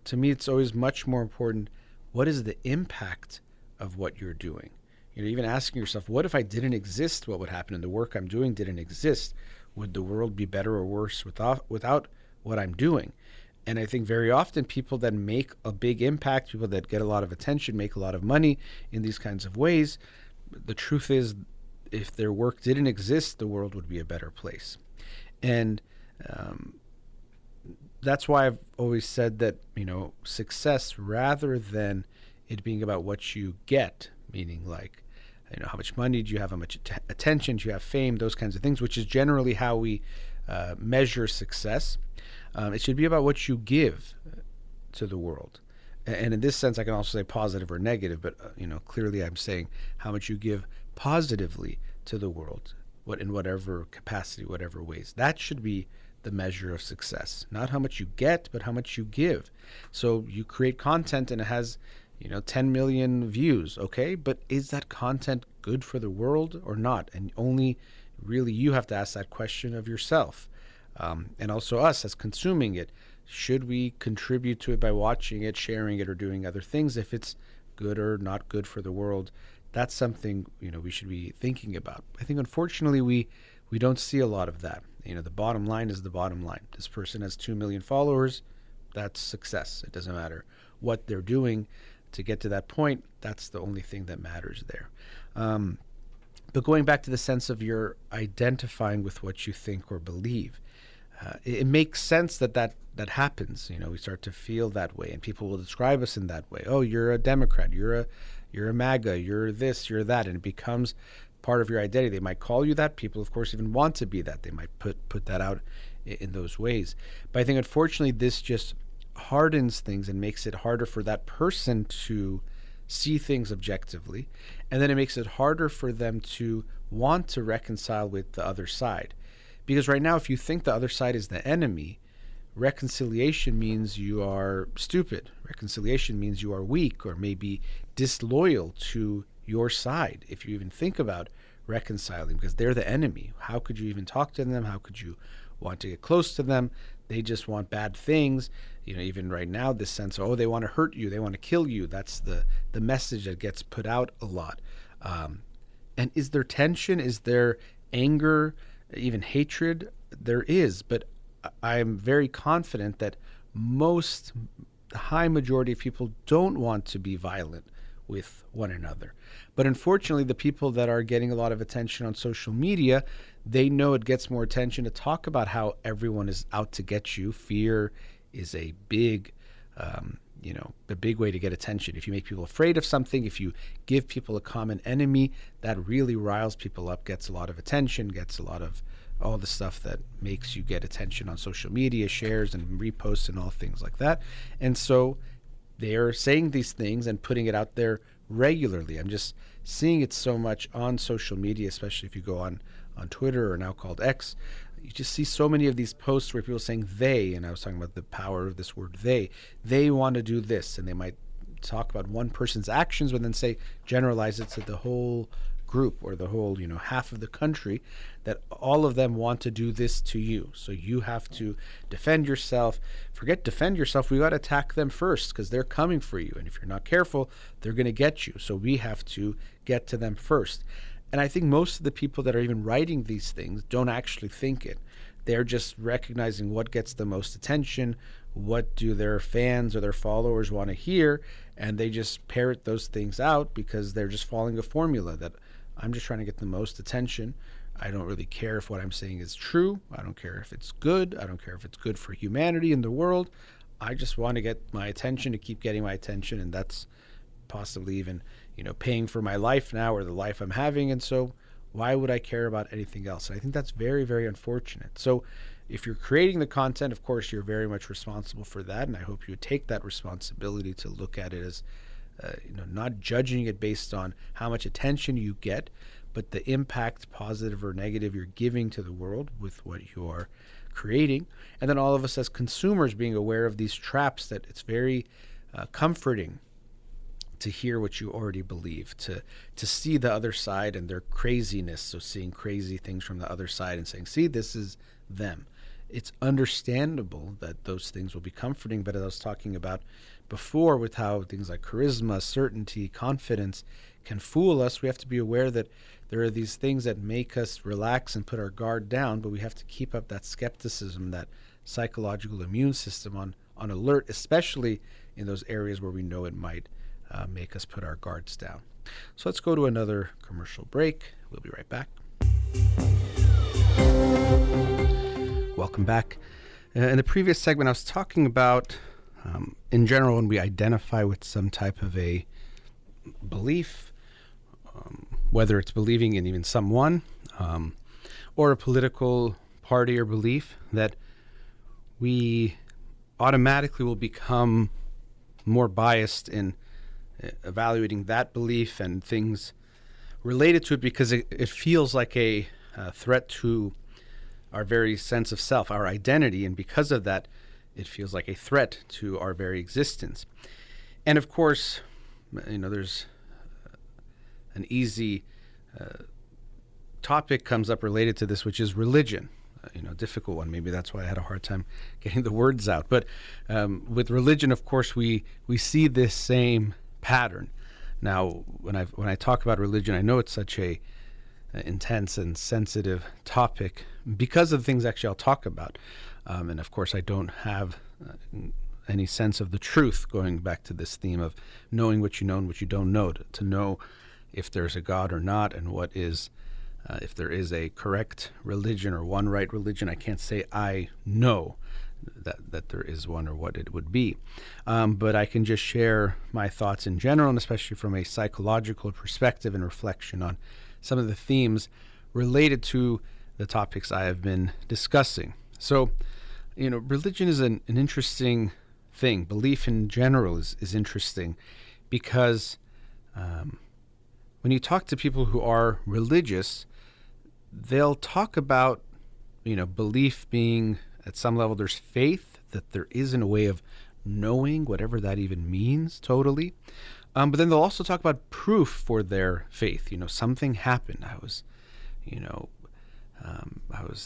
to me, it's always much more important, what is the impact of what you're doing? Even asking yourself, what if I didn't exist? What would happen? And the work I'm doing didn't exist? Would the world be better or worse without what I'm doing? And I think very often people that make a big impact, people that get a lot of attention, make a lot of money in these kinds of ways, the truth is, if their work didn't exist, the world would be a better place. And that's why I've always said that, success, rather than it being about what you get, meaning like, how much money do you have, how much attention do you have, fame, those kinds of things, which is generally how we measure success. It should be about what you give to the world. And in this sense, I can also say positive or negative, but clearly I'm saying how much you give positively to the world, in whatever capacity, whatever ways. That should be the measure of success. Not how much you get, but how much you give. So you create content and it has 10 million views, okay? But is that content good for the world or not? And only really you have to ask that question of yourself. And also us as consuming it. Should we contribute to it by watching it, sharing it, or doing other things? If it's good or not good for the world, that's something we should be thinking about. I think unfortunately we don't see a lot of that. The bottom line is the bottom line. This person has 2 million followers. That's success. It doesn't matter what they're doing to get to that point. That's the only thing that matters there. But going back to the sense of you're identifying with what you think or believe, it makes sense that happens. We start to feel that way, and people will describe us in that way. Oh, you're a Democrat. You're a MAGA. You're this. You're that, and it becomes part of your identity. They might call you that. People, of course, even want to be that. They might put that out in those ways. But I think, unfortunately, this just hardens things and makes it harder for that person to see things objectively, and then it makes it harder for them to want to reconcile with the other side. Because right now, if you think the other side is the enemy, reconciliation means you are stupid. Reconciliation means you are weak or maybe disloyal to your side. If you even think about reconciling, because they're the enemy, how could you even talk to them? How could you want to get close to them? They just want bad things. Even right now, this sense of, they want to hurt you, they want to kill you. That's the message that gets put out a lot. And is there tension? Is there anger? Even hatred? There is, but I'm very confident that the high majority of people don't want to be violent with one another. But unfortunately, the people that are getting a lot of attention on social media, they know it gets more attention to talk about how everyone is out to get you. Fear is a big way to get attention. If you make people afraid of something, if you give people a common enemy, that really riles people up, gets a lot of attention, gets a lot of all the stuff that makes you get attention on social media, shares and reposts and all things like that. And so they're saying these things and putting it out there regularly. I'm just seeing it so much on social media, especially if you go on Twitter, or now called X. You just see so many of these posts where people are saying they, and I was talking about the power of this word they want to do this, and they might talk about one person's actions but then say, generalize it to the whole group or the whole, half of the country, that all of them want to do this to you. So you have to defend yourself. Forget defend yourself. We got to attack them first because they're coming for you. And if you're not careful, they're going to get you. So we have to get to them first. And I think most of the people that are even writing these things don't actually think it. They're just recognizing what gets the most attention, what do their fans or their followers want to hear, and they just parrot those things out because they're just following a formula that I'm just trying to get the most attention. I don't really care if what I'm saying is true. I don't care if it's good. I don't care if it's good for humanity and the world. I just want to get my attention, to keep getting my attention, and that's possibly even, paying for my life now, or the life I'm having. And so why would I care about anything else? And I think that's very, very unfortunate. So if you're creating the content, of course, you're very much responsible for that. And I hope you take that responsibility to look at it as, not judging it based on how much attention you get, but the impact, positive or negative, you're giving to the world with what you're creating. And then all of us as consumers being aware of these traps, that it's very comforting to hear what you already believe, to see the other side and their craziness. So seeing crazy things from the other side and saying, see, this is them. It's understandable that those things will be comforting. But as I was talking about before, with how things like charisma, certainty, confidence can fool us, we have to be aware that there are these things that make us relax and put our guard down, but we have to keep up that skepticism, that psychological immune system on alert, especially in those areas where we know it might make us put our guards down. So let's go to another commercial break. We'll be right back. Welcome back. In the previous segment, I was talking about, in general, when we identify with some type of a belief, whether it's believing in even someone or a political party or belief, that we automatically will become more biased in evaluating that belief and things related to it, because it feels like a threat to our very sense of self, our identity, and because of that, it feels like a threat to our very existence. And of course, there's an easy topic comes up related to this, which is religion. Difficult one. Maybe that's why I had a hard time getting the words out. But with religion, of course, we see this same pattern. Now, when I talk about religion, I know it's such a intense and sensitive topic because of the things actually I'll talk about. And of course, I don't have any sense of the truth, going back to this theme of knowing what you know and what you don't know, to know if there's a God or not, and what is, if there is a correct religion or one right religion. I can't say I know that there is one or what it would be. But I can just share my thoughts in general, and especially from a psychological perspective and reflection on some of the themes related to the topics I have been discussing. So, religion is an interesting thing. Belief in general is interesting because when you talk to people who are religious, they'll talk about, belief being at some level, there's faith, that there isn't a way of knowing, whatever that even means totally. But then they'll also talk about proof for their faith. Something happened. I was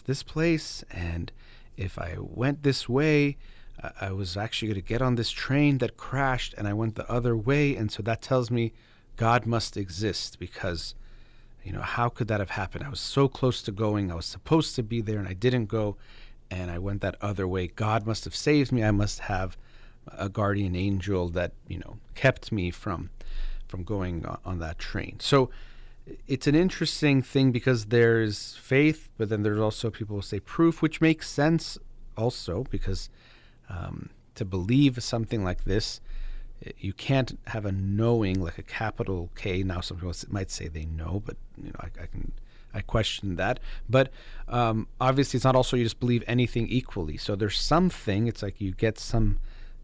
this place, and if I went this way, I was actually going to get on this train that crashed, and I went the other way, and so that tells me God must exist, because, how could that have happened? I was so close to going. I was supposed to be there, and I didn't go, and I went that other way. God must have saved me. I must have a guardian angel that, kept me from going on that train. So it's an interesting thing because there's faith, but then there's also, people will say, proof, which makes sense also, because to believe something like this, you can't have a knowing, like a capital K. Now some people might say they know, but I question that. But obviously it's not also you just believe anything equally. So there's something, it's like you get some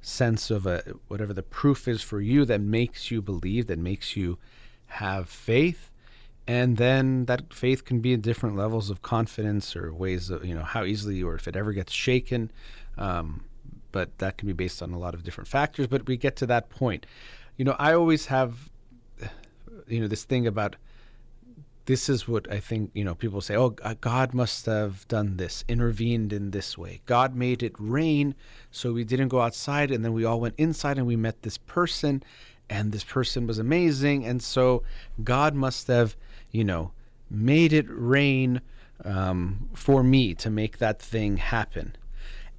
sense of whatever the proof is for you that makes you believe, that makes you have faith. And then that faith can be in different levels of confidence or ways of, how easily, or if it ever gets shaken. But that can be based on a lot of different factors. But we get to that point. I always have, this thing about, this is what I think, people say, oh, God must have done this, intervened in this way. God made it rain, so we didn't go outside, and then we all went inside and we met this person, and this person was amazing. And so God must have, made it rain for me to make that thing happen.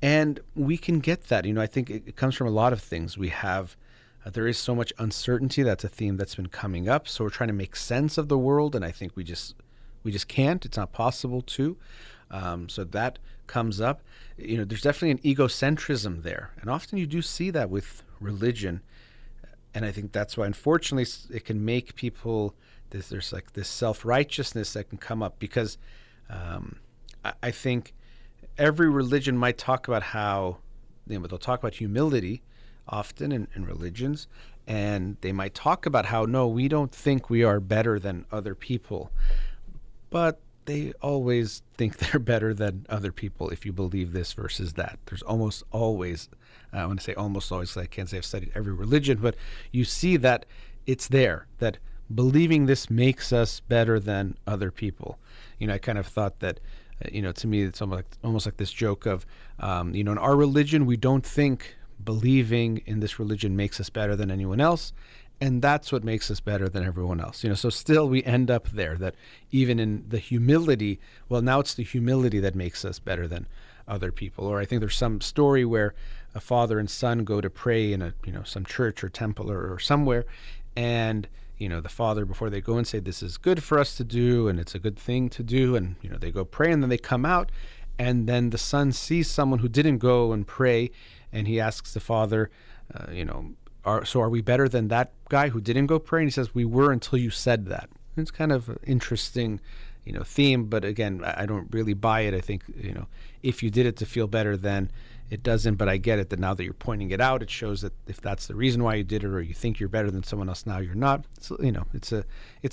And we can get that. I think it comes from a lot of things. We have, there is so much uncertainty. That's a theme that's been coming up. So we're trying to make sense of the world, and I think we just can't. It's not possible to. So that comes up. There's definitely an egocentrism there, and often you do see that with religion. And I think that's why, unfortunately, it can make people, there's like this self-righteousness that can come up, because I think every religion might talk about how, they'll talk about humility often in religions, and they might talk about how, no, we don't think we are better than other people, but they always think they're better than other people if you believe this versus that. There's almost always, I want to say almost always, I can't say I've studied every religion, but you see that it's there, that believing this makes us better than other people. I kind of thought that, to me, it's almost like this joke of, in our religion, we don't think believing in this religion makes us better than anyone else. And that's what makes us better than everyone else. So still we end up there, that even in the humility, well, now it's the humility that makes us better than other people. Or I think there's some story where a father and son go to pray in a, some church or temple or somewhere. And, the father, before they go and say, this is good for us to do, and it's a good thing to do. And, they go pray, and then they come out. And then the son sees someone who didn't go and pray. And he asks the father, so are we better than that guy who didn't go pray? And he says, we were until you said that. It's kind of an interesting, theme. But again, I don't really buy it. I think, if you did it to feel better, then it doesn't. But I get it that now that you're pointing it out, it shows that if that's the reason why you did it, or you think you're better than someone else, now you're not. So, it's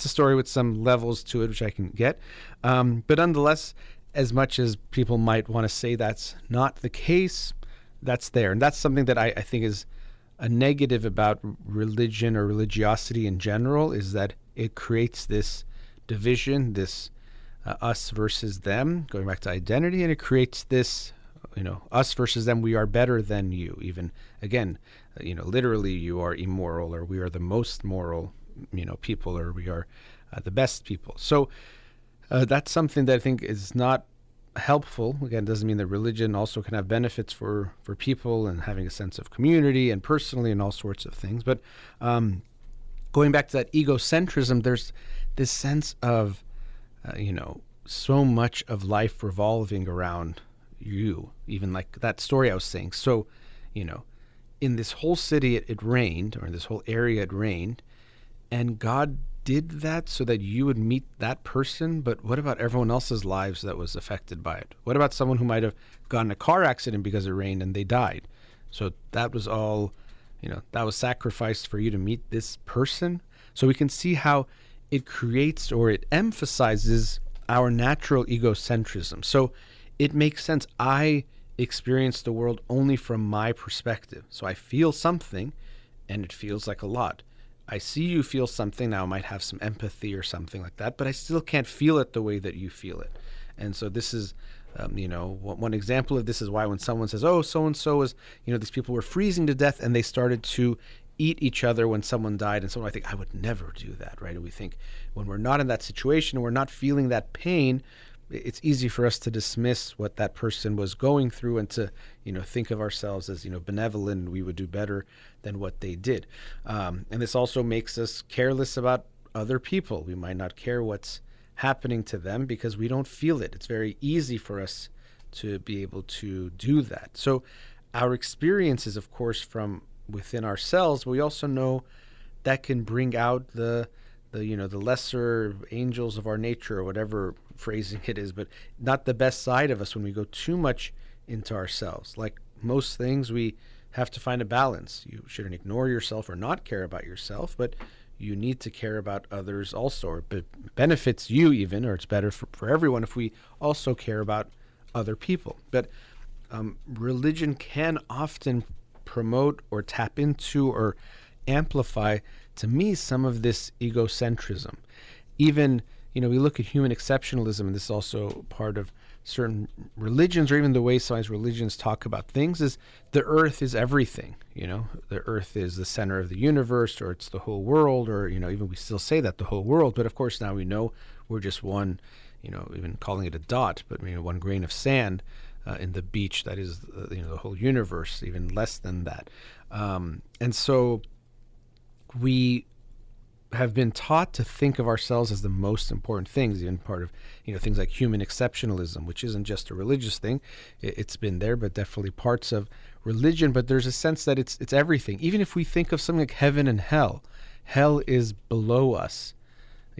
a story with some levels to it, which I can get. But nonetheless, as much as people might want to say that's not the case, that's there. And that's something that I think is a negative about religion or religiosity in general, is that it creates this division, this us versus them, going back to identity, and it creates this, us versus them, we are better than you. Even, again, literally you are immoral, or we are the most moral, people, or we are the best people. So that's something that I think is not helpful. Again, doesn't mean that religion also can have benefits for people and having a sense of community and personally and all sorts of things. But going back to that egocentrism, there's this sense of, so much of life revolving around you, even like that story I was saying. So, in this whole city it rained, or in this whole area it rained, and God did that so that you would meet that person. But what about everyone else's lives that was affected by it? What about someone who might have gotten in a car accident because it rained and they died? So that was all, that was sacrificed for you to meet this person. So we can see how it creates, or it emphasizes, our natural egocentrism. So it makes sense. I experience the world only from my perspective. So I feel something, and it feels like a lot. I see you feel something, now I might have some empathy or something like that, but I still can't feel it the way that you feel it. And so this is, one example of this is why when someone says, oh, so-and-so was, these people were freezing to death and they started to eat each other when someone died. And so I think, I would never do that, right? And we think when we're not in that situation and we're not feeling that pain, it's easy for us to dismiss what that person was going through and to, think of ourselves as, benevolent. We would do better than what they did. And this also makes us careless about other people. We might not care what's happening to them because we don't feel it. It's very easy for us to be able to do that. So our experiences, of course, from within ourselves, but we also know that can bring out the lesser angels of our nature, or whatever phrasing it is, but not the best side of us when we go too much into ourselves. Like most things, we have to find a balance. You shouldn't ignore yourself or not care about yourself, but you need to care about others also, or it benefits you even, or it's better for everyone if we also care about other people. But religion can often promote or tap into or amplify, to me, some of this egocentrism. Even, we look at human exceptionalism, and this is also part of certain religions, or even the way some religions talk about things, is the earth is everything. The earth is the center of the universe, or it's the whole world, or, even we still say that, the whole world. But of course, now we know we're just one, even calling it a dot, but one grain of sand in the beach that is, the whole universe, even less than that. And so we have been taught to think of ourselves as the most important things, even part of, things like human exceptionalism, which isn't just a religious thing. It's been there, but definitely parts of religion. But there's a sense that it's everything. Even if we think of something like heaven and hell is below us.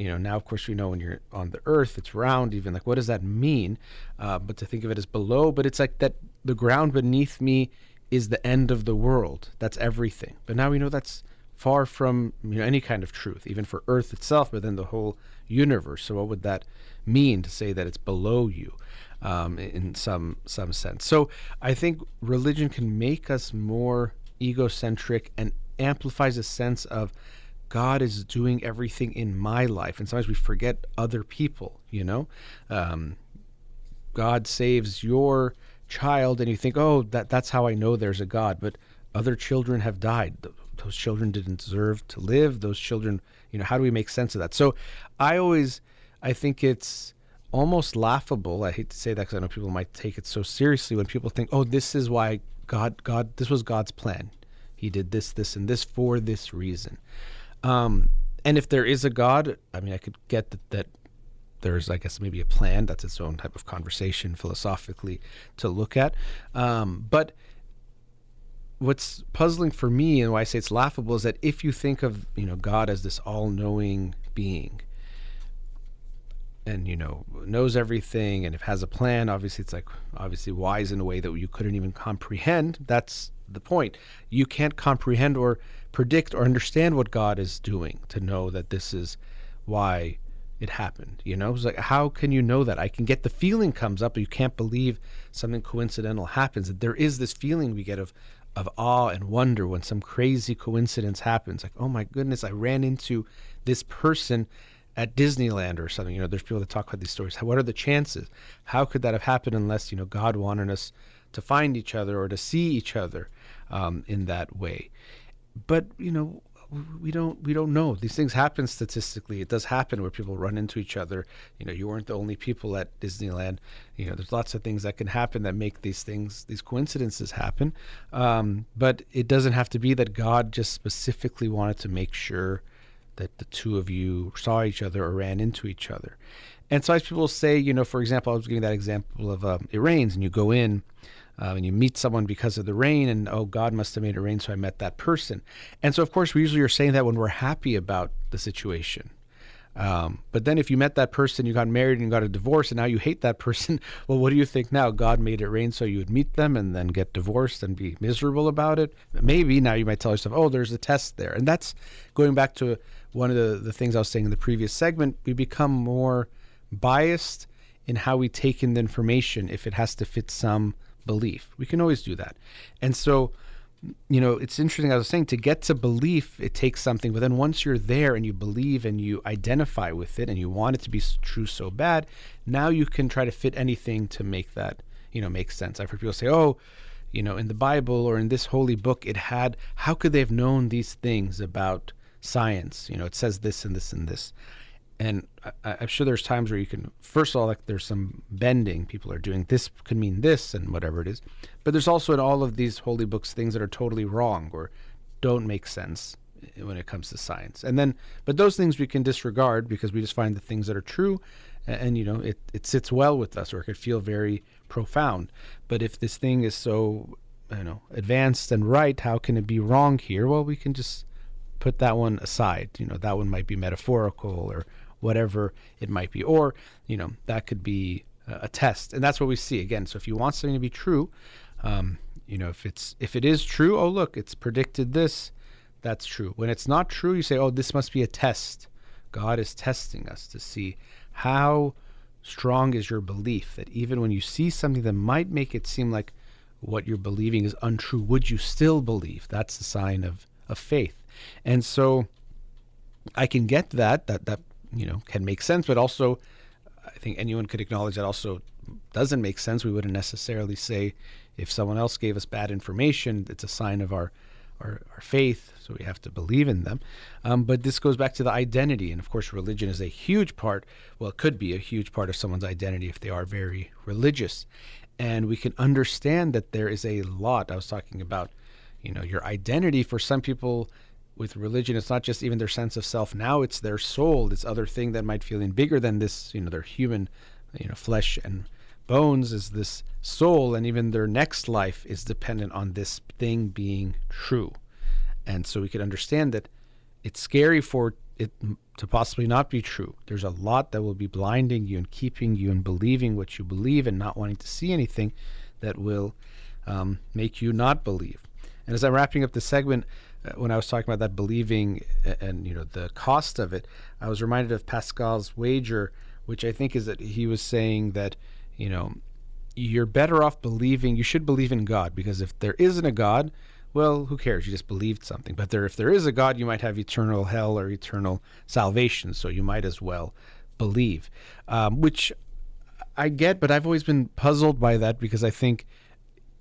Now of course we know when you're on the earth, it's round, even like, what does that mean? But to think of it as below, but it's like that the ground beneath me is the end of the world. That's everything. But now we know that's far from any kind of truth, even for earth itself, but then the whole universe. So what would that mean to say that it's below you in some sense? So I think religion can make us more egocentric and amplifies a sense of God is doing everything in my life. And sometimes we forget other people, God saves your child and you think, oh, that's how I know there's a God. But other children have died. Those children didn't deserve to live. Those children, how do we make sense of that? So I think it's almost laughable. I hate to say that because I know people might take it so seriously when people think, oh, this is why God, this was God's plan. He did this, this, and this for this reason. And if there is a God, I could get that there's, I guess, maybe a plan. That's its own type of conversation philosophically to look at. But what's puzzling for me and why I say it's laughable is that if you think of, God as this all-knowing being and, knows everything and if has a plan, obviously it's like obviously wise in a way that you couldn't even comprehend. That's the point. You can't comprehend or predict or understand what God is doing to know that this is why it happened. It's like, how can you know that? I can get the feeling comes up, but you can't believe something coincidental happens. That there is this feeling we get of awe and wonder when some crazy coincidence happens. Like, oh my goodness, I ran into this person at Disneyland or something. There's people that talk about these stories. What are the chances? How could that have happened unless, God wanted us to find each other or to see each other in that way? But, we don't know. These things happen statistically. It does happen where people run into each other. You weren't the only people at Disneyland. There's lots of things that can happen that make these coincidences happen. But it doesn't have to be that God just specifically wanted to make sure that the two of you saw each other or ran into each other. And sometimes people say, for example, I was giving that example of it rains and you go in and you meet someone because of the rain and, oh, God must have made it rain, so I met that person. And so, of course, we usually are saying that when we're happy about the situation. But then if you met that person, you got married and got a divorce, and now you hate that person, well, what do you think now? God made it rain so you would meet them and then get divorced and be miserable about it? Maybe now you might tell yourself, oh, there's a test there. And that's going back to one of the things I was saying in the previous segment. We become more biased in how we take in the information if it has to fit some belief. We can always do that. And so, it's interesting, as I was saying, to get to belief, it takes something, but then once you're there and you believe and you identify with it and you want it to be true so bad, now you can try to fit anything to make that, make sense. I've heard people say, oh, in the Bible or in this holy book, how could they have known these things about science? It says this and this and this. And I'm sure there's times where you can, first of all, like there's some bending. People are doing this could mean this and whatever it is. But there's also in all of these holy books things that are totally wrong or don't make sense when it comes to science. But those things we can disregard because we just find the things that are true and it sits well with us, or it could feel very profound. But if this thing is so, advanced and right, how can it be wrong here? Well, we can just put that one aside. That one might be metaphorical or whatever it might be, or that could be a test. And that's what we see again. So if you want something to be true, if it is true, oh look, it's predicted this, that's true. When it's not true, you say, oh, this must be a test. God is testing us to see how strong is your belief, that even when you see something that might make it seem like what you're believing is untrue, would you still believe? That's the sign of faith. And so I can get that can make sense, but also I think anyone could acknowledge that also doesn't make sense. We wouldn't necessarily say if someone else gave us bad information, it's a sign of our faith, so we have to believe in them. But this goes back to the identity. And of course, religion is a huge part, well, it could be a huge part of someone's identity if they are very religious. And we can understand that there is a lot. I was talking about, your identity. For some people with religion, it's not just even their sense of self. Now it's their soul, this other thing that might feel even bigger than this, their human, flesh and bones is this soul, and even their next life is dependent on this thing being true. And so we could understand that it's scary for it to possibly not be true. There's a lot that will be blinding you and keeping you in believing what you believe and not wanting to see anything that will make you not believe. And as I'm wrapping up the segment, when I was talking about that believing and the cost of it, I was reminded of Pascal's wager, which I think is that he was saying that you're better off believing. You should believe in God, because if there isn't a God, well, who cares? You just believed something. But if there is a God, you might have eternal hell or eternal salvation. So you might as well believe, which I get, but I've always been puzzled by that, because I think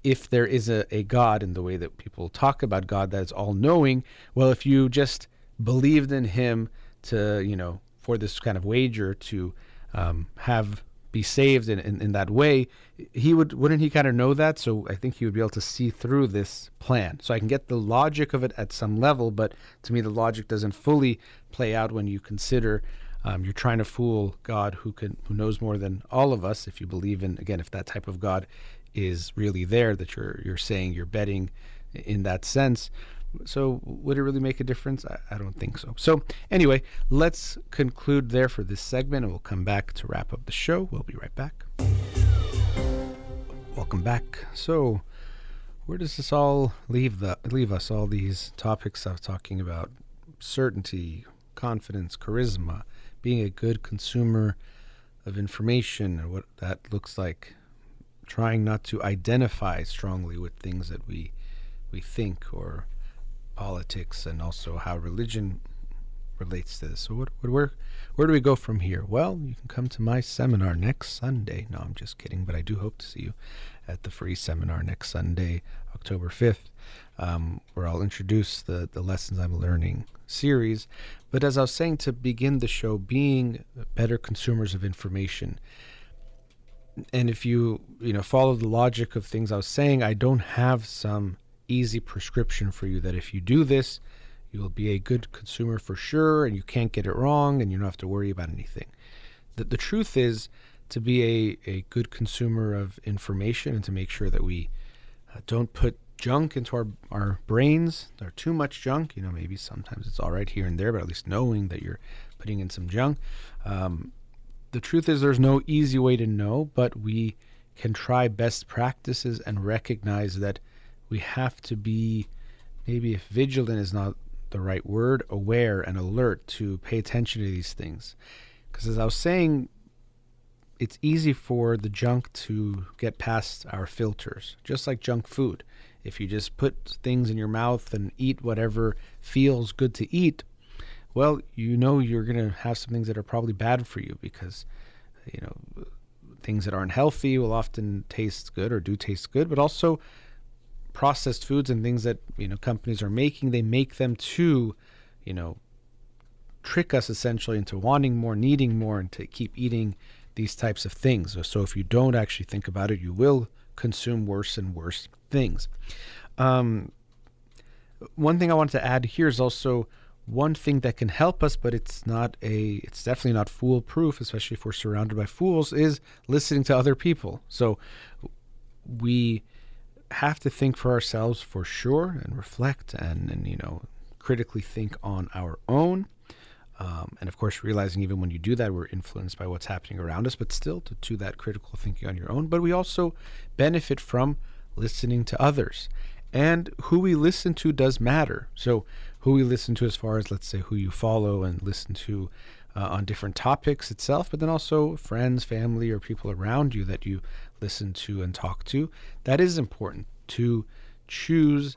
if there is a God in the way that people talk about God that is all-knowing, well, if you just believed in him to, for this kind of wager to be saved in that way, wouldn't he kind of know that? So I think he would be able to see through this plan. So I can get the logic of it at some level, but to me the logic doesn't fully play out when you consider you're trying to fool God who knows more than all of us. If you believe in, again, if that type of God is really there, that you're saying you're betting in that sense. So would it really make a difference? I don't think so. So anyway, let's conclude there for this segment, and we'll come back to wrap up the show. We'll be right back. Welcome back. So where does this all leave us? All these topics I was talking about: certainty, confidence, charisma, being a good consumer of information, and what that looks like, trying not to identify strongly with things that we think, or politics, and also how religion relates to this. So where do we go from here? Well, you can come to my seminar next Sunday. No, I'm just kidding, but I do hope to see you at the free seminar next Sunday, October 5th, where I'll introduce the Lessons I'm Learning series. But as I was saying to begin the show, being better consumers of information, and if you follow the logic of things I was saying, I don't have some easy prescription for you that if you do this, you will be a good consumer for sure, and you can't get it wrong, and you don't have to worry about anything. The truth is, to be a good consumer of information, and to make sure that we don't put junk into our brains, or too much junk. Maybe sometimes it's all right here and there, but at least knowing that you're putting in some junk. The truth is, there's no easy way to know, but we can try best practices and recognize that we have to be, maybe if vigilant is not the right word, aware and alert to pay attention to these things. Because as I was saying, it's easy for the junk to get past our filters, just like junk food. If you just put things in your mouth and eat whatever feels good to eat, well, you're going to have some things that are probably bad for you, because things that aren't healthy will often taste good, or do taste good, but also processed foods and things that companies are making, they make them to trick us essentially into wanting more, needing more, and to keep eating these types of things. So if you don't actually think about it, you will consume worse and worse things. One thing I wanted to add here is also one thing that can help us, but it's definitely not foolproof, especially if we're surrounded by fools, is listening to other people. So we have to think for ourselves for sure, and reflect and critically think on our own. And of course, realizing even when you do that, we're influenced by what's happening around us, but still to that critical thinking on your own. But we also benefit from listening to others. And who we listen to does matter. So who we listen to as far as, let's say, who you follow and listen to on different topics itself, but then also friends, family, or people around you that you listen to and talk to. That is important, to choose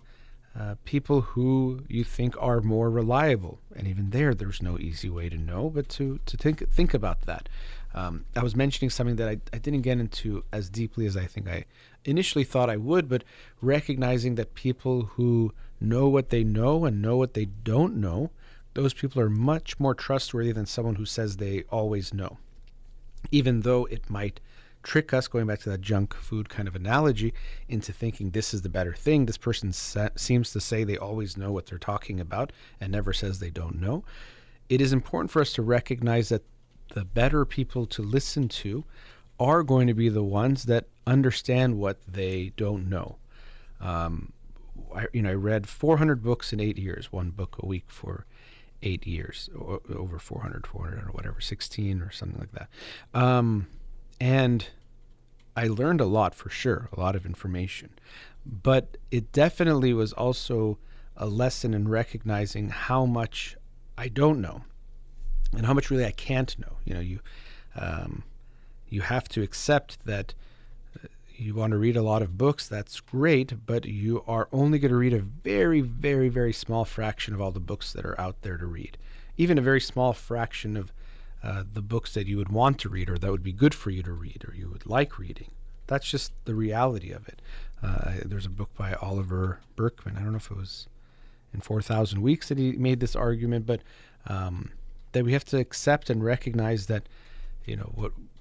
people who you think are more reliable. And even there's no easy way to know, but to think about that. I was mentioning something that I didn't get into as deeply as I think I initially thought I would, but recognizing that people who know what they know and know what they don't know, those people are much more trustworthy than someone who says they always know. Even though it might trick us, going back to that junk food kind of analogy, into thinking this is the better thing. This person seems to say they always know what they're talking about and never says they don't know. It is important for us to recognize that the better people to listen to are going to be the ones that understand what they don't know. I read 400 books in 8 years, one book a week for 8 years, over 400 or whatever, 16 or something like that. And I learned a lot for sure, a lot of information. But it definitely was also a lesson in recognizing how much I don't know and how much really I can't know. You have to accept that you want to read a lot of books, that's great, but you are only going to read a very, very, very small fraction of all the books that are out there to read. Even a very small fraction of the books that you would want to read or that would be good for you to read or you would like reading. That's just the reality of it. There's a book by Oliver Berkman. I don't know if it was in 4,000 Weeks that he made this argument, but that we have to accept and recognize that,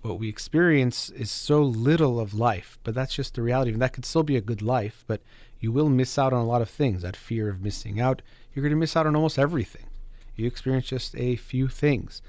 what we experience is so little of life, but that's just the reality. And that could still be a good life, but you will miss out on a lot of things. That fear of missing out, you're going to miss out on almost everything. You experience just a few things.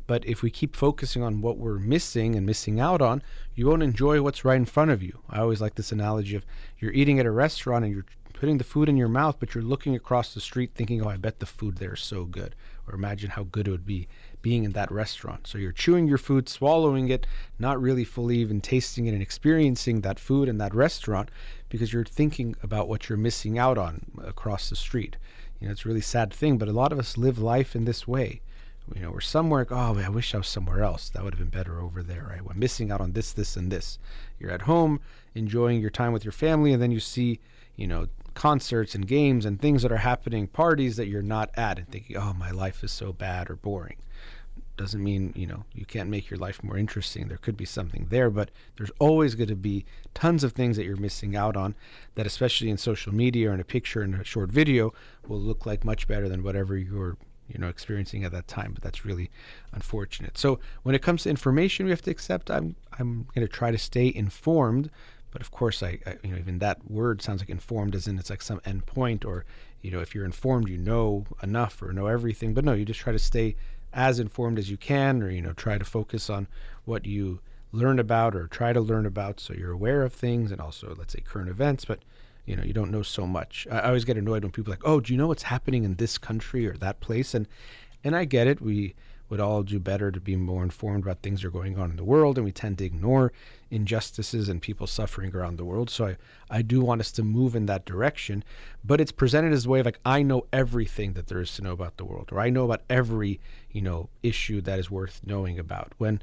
But if we keep focusing on what we're missing and missing out on, you won't enjoy what's right in front of you. I always like this analogy of you're eating at a restaurant and you're putting the food in your mouth, but you're looking across the street thinking, oh, I bet the food there is so good. Or imagine how good it would be being in that restaurant. So you're chewing your food, swallowing it, not really fully even tasting it and experiencing that food in that restaurant because you're thinking about what you're missing out on across the street. It's a really sad thing, but a lot of us live life in this way. We're somewhere, oh, I wish I was somewhere else. That would have been better over there, right? We're missing out on this, this, and this. You're at home enjoying your time with your family, and then you see, concerts and games and things that are happening, parties that you're not at, and thinking, oh, my life is so bad or boring. Doesn't mean, you can't make your life more interesting. There could be something there, but there's always going to be tons of things that you're missing out on that, especially in social media or in a picture and a short video, will look like much better than whatever you're experiencing at that time. But that's really unfortunate. So when it comes to information, we have to accept I'm going to try to stay informed. But of course, I even that word sounds like informed as in it's like some endpoint or, if you're informed, enough or know everything. But no, you just try to stay as informed as you can, or, try to focus on what you learn about or try to learn about. So you're aware of things and also, let's say, current events, but you don't know so much. I always get annoyed when people are like, oh, do you know what's happening in this country or that place? And I get it. We would all do better to be more informed about things that are going on in the world, and we tend to ignore injustices and people suffering around the world. So I do want us to move in that direction, but it's presented as a way of like, I know everything that there is to know about the world, or I know about every, issue that is worth knowing about, when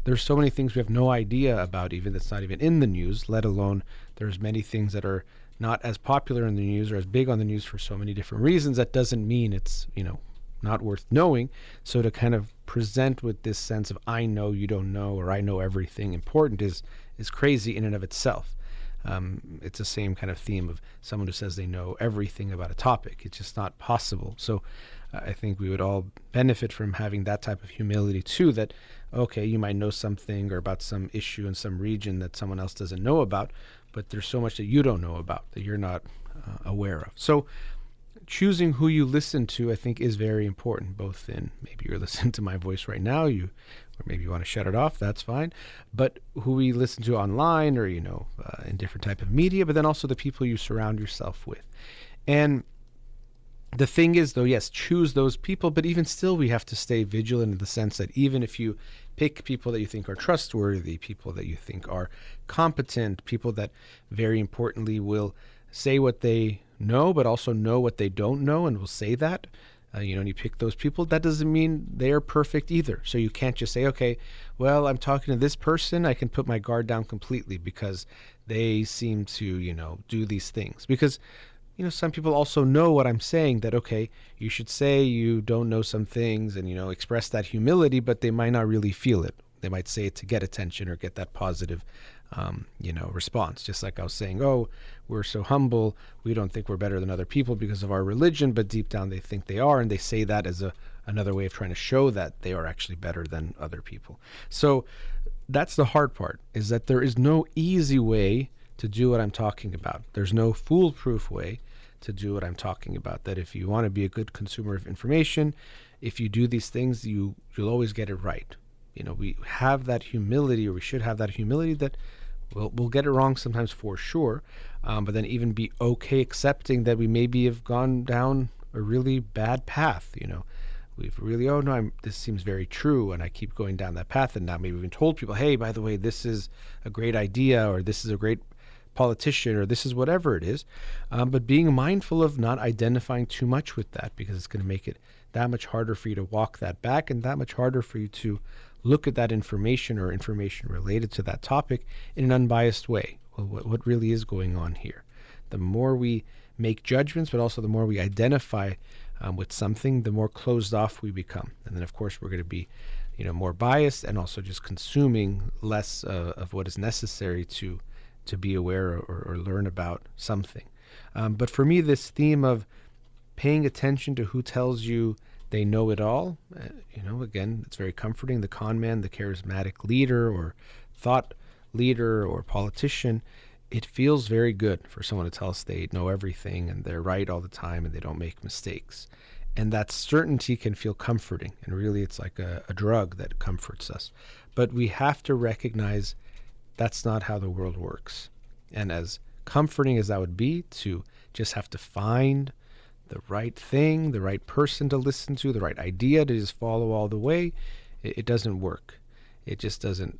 there's so many things we have no idea about, even that's not even in the news, let alone there's many things that are not as popular in the news or as big on the news for so many different reasons. That doesn't mean it's, not worth knowing. So to kind of present with this sense of I know you don't know, or I know everything important is crazy in and of itself. It's the same kind of theme of someone who says they know everything about a topic. It's just not possible. So I think we would all benefit from having that type of humility too, that, okay, you might know something or about some issue in some region that someone else doesn't know about, but there's so much that you don't know about that you're not aware of. So choosing who you listen to, I think, is very important, both in maybe you're listening to my voice right now, or maybe you want to shut it off, that's fine. But who we listen to online or, in different type of media, but then also the people you surround yourself with. And the thing is, though, yes, choose those people, but even still, we have to stay vigilant in the sense that even if you pick people that you think are trustworthy, people that you think are competent, people that very importantly will say what they know, but also know what they don't know and will say that, and you pick those people, that doesn't mean they're perfect either. So you can't just say, okay, well, I'm talking to this person, I can put my guard down completely because they seem to, do these things. Because, some people also know what I'm saying, that, okay, you should say you don't know some things and, express that humility, but they might not really feel it. They might say it to get attention or get that positive response. Just like I was saying, oh, we're so humble, we don't think we're better than other people because of our religion, but deep down they think they are, and they say that as another way of trying to show that they are actually better than other people. So that's the hard part, is that there is no easy way to do what I'm talking about. There's no foolproof way to do what I'm talking about, that if you want to be a good consumer of information, if you do these things, you'll always get it right. We have that humility, or we should have that humility, that we'll get it wrong sometimes for sure, but then even be okay accepting that we maybe have gone down a really bad path. We've really, oh no, this seems very true, and I keep going down that path, and now maybe we've even told people, hey, by the way, this is a great idea, or this is a great politician, or this is whatever it is. But being mindful of not identifying too much with that, because it's going to make it that much harder for you to walk that back, and that much harder for you to look at that information or information related to that topic in an unbiased way. Well, what really is going on here? The more we make judgments, but also the more we identify with something, the more closed off we become. And then, of course, we're going to be, more biased, and also just consuming less of what is necessary to be aware or learn about something. But for me, this theme of paying attention to who tells you they know it all, again, it's very comforting. The con man, the charismatic leader or thought leader or politician, it feels very good for someone to tell us they know everything and they're right all the time and they don't make mistakes. And that certainty can feel comforting. And really, it's like a drug that comforts us. But we have to recognize that's not how the world works. And as comforting as that would be, to just have to find the right thing, the right person to listen to, the right idea to just follow all the way, it doesn't work. It just doesn't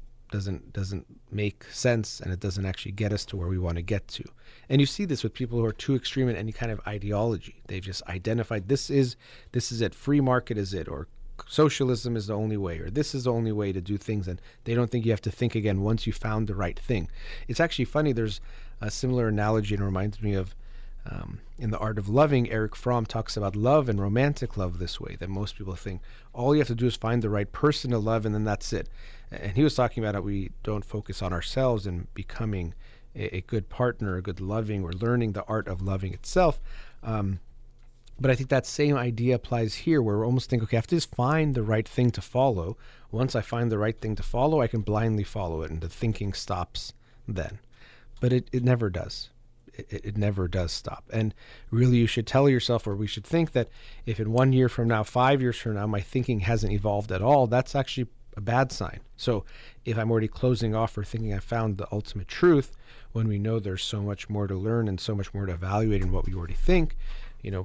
make sense, and it doesn't actually get us to where we want to get to. And you see this with people who are too extreme in any kind of ideology. They've just identified this is it, free market is it, or socialism is the only way, or this is the only way to do things, and they don't think you have to think again once you found the right thing. It's actually funny, there's a similar analogy, and it reminds me of in The Art of Loving, Eric Fromm talks about love and romantic love this way, that most people think all you have to do is find the right person to love and then that's it. And he was talking about how we don't focus on ourselves and becoming a good partner, a good loving, or learning the art of loving itself. But I think that same idea applies here, where we almost think, okay, I have to just find the right thing to follow. Once I find the right thing to follow, I can blindly follow it, and the thinking stops then. But it never does. It never does stop. And really, you should tell yourself, or we should think, that if in 1 year from now, 5 years from now, my thinking hasn't evolved at all, that's actually a bad sign. So if I'm already closing off or thinking I found the ultimate truth, when we know there's so much more to learn and so much more to evaluate in what we already think,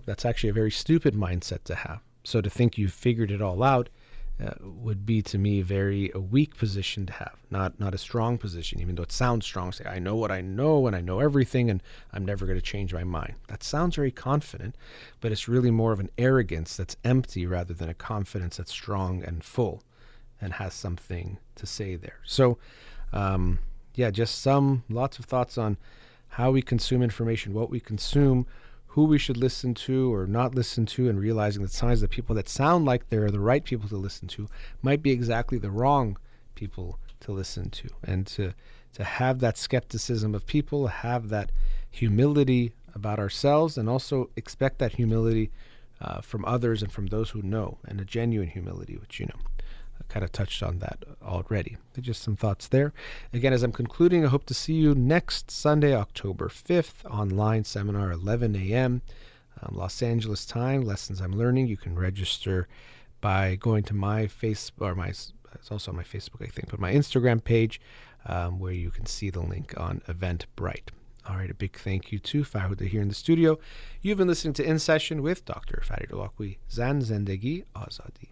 that's actually a very stupid mindset to have. So to think you've figured it all out would be, to me, a weak position to have, not a strong position, even though it sounds strong. Say, I know what I know and I know everything and I'm never going to change my mind. That sounds very confident, but it's really more of an arrogance that's empty rather than a confidence that's strong and full and has something to say there. So, just lots of thoughts on how we consume information, what we consume, who we should listen to or not listen to, and realizing that sometimes the people that sound like they're the right people to listen to might be exactly the wrong people to listen to. And to have that skepticism of people, have that humility about ourselves, and also expect that humility from others and from those who know, and a genuine humility, which, I kind of touched on that already. Just some thoughts there. Again, as I'm concluding, I hope to see you next Sunday, October 5th, online seminar, 11 a.m. Los Angeles time, Lessons I'm Learning. You can register by going to my Facebook, it's also on my Facebook, I think, but my Instagram page, where you can see the link on Eventbrite. All right, a big thank you to Farid here in the studio. You've been listening to In Session with Dr. Farid Holakouee. Zan Zendegi Azadi.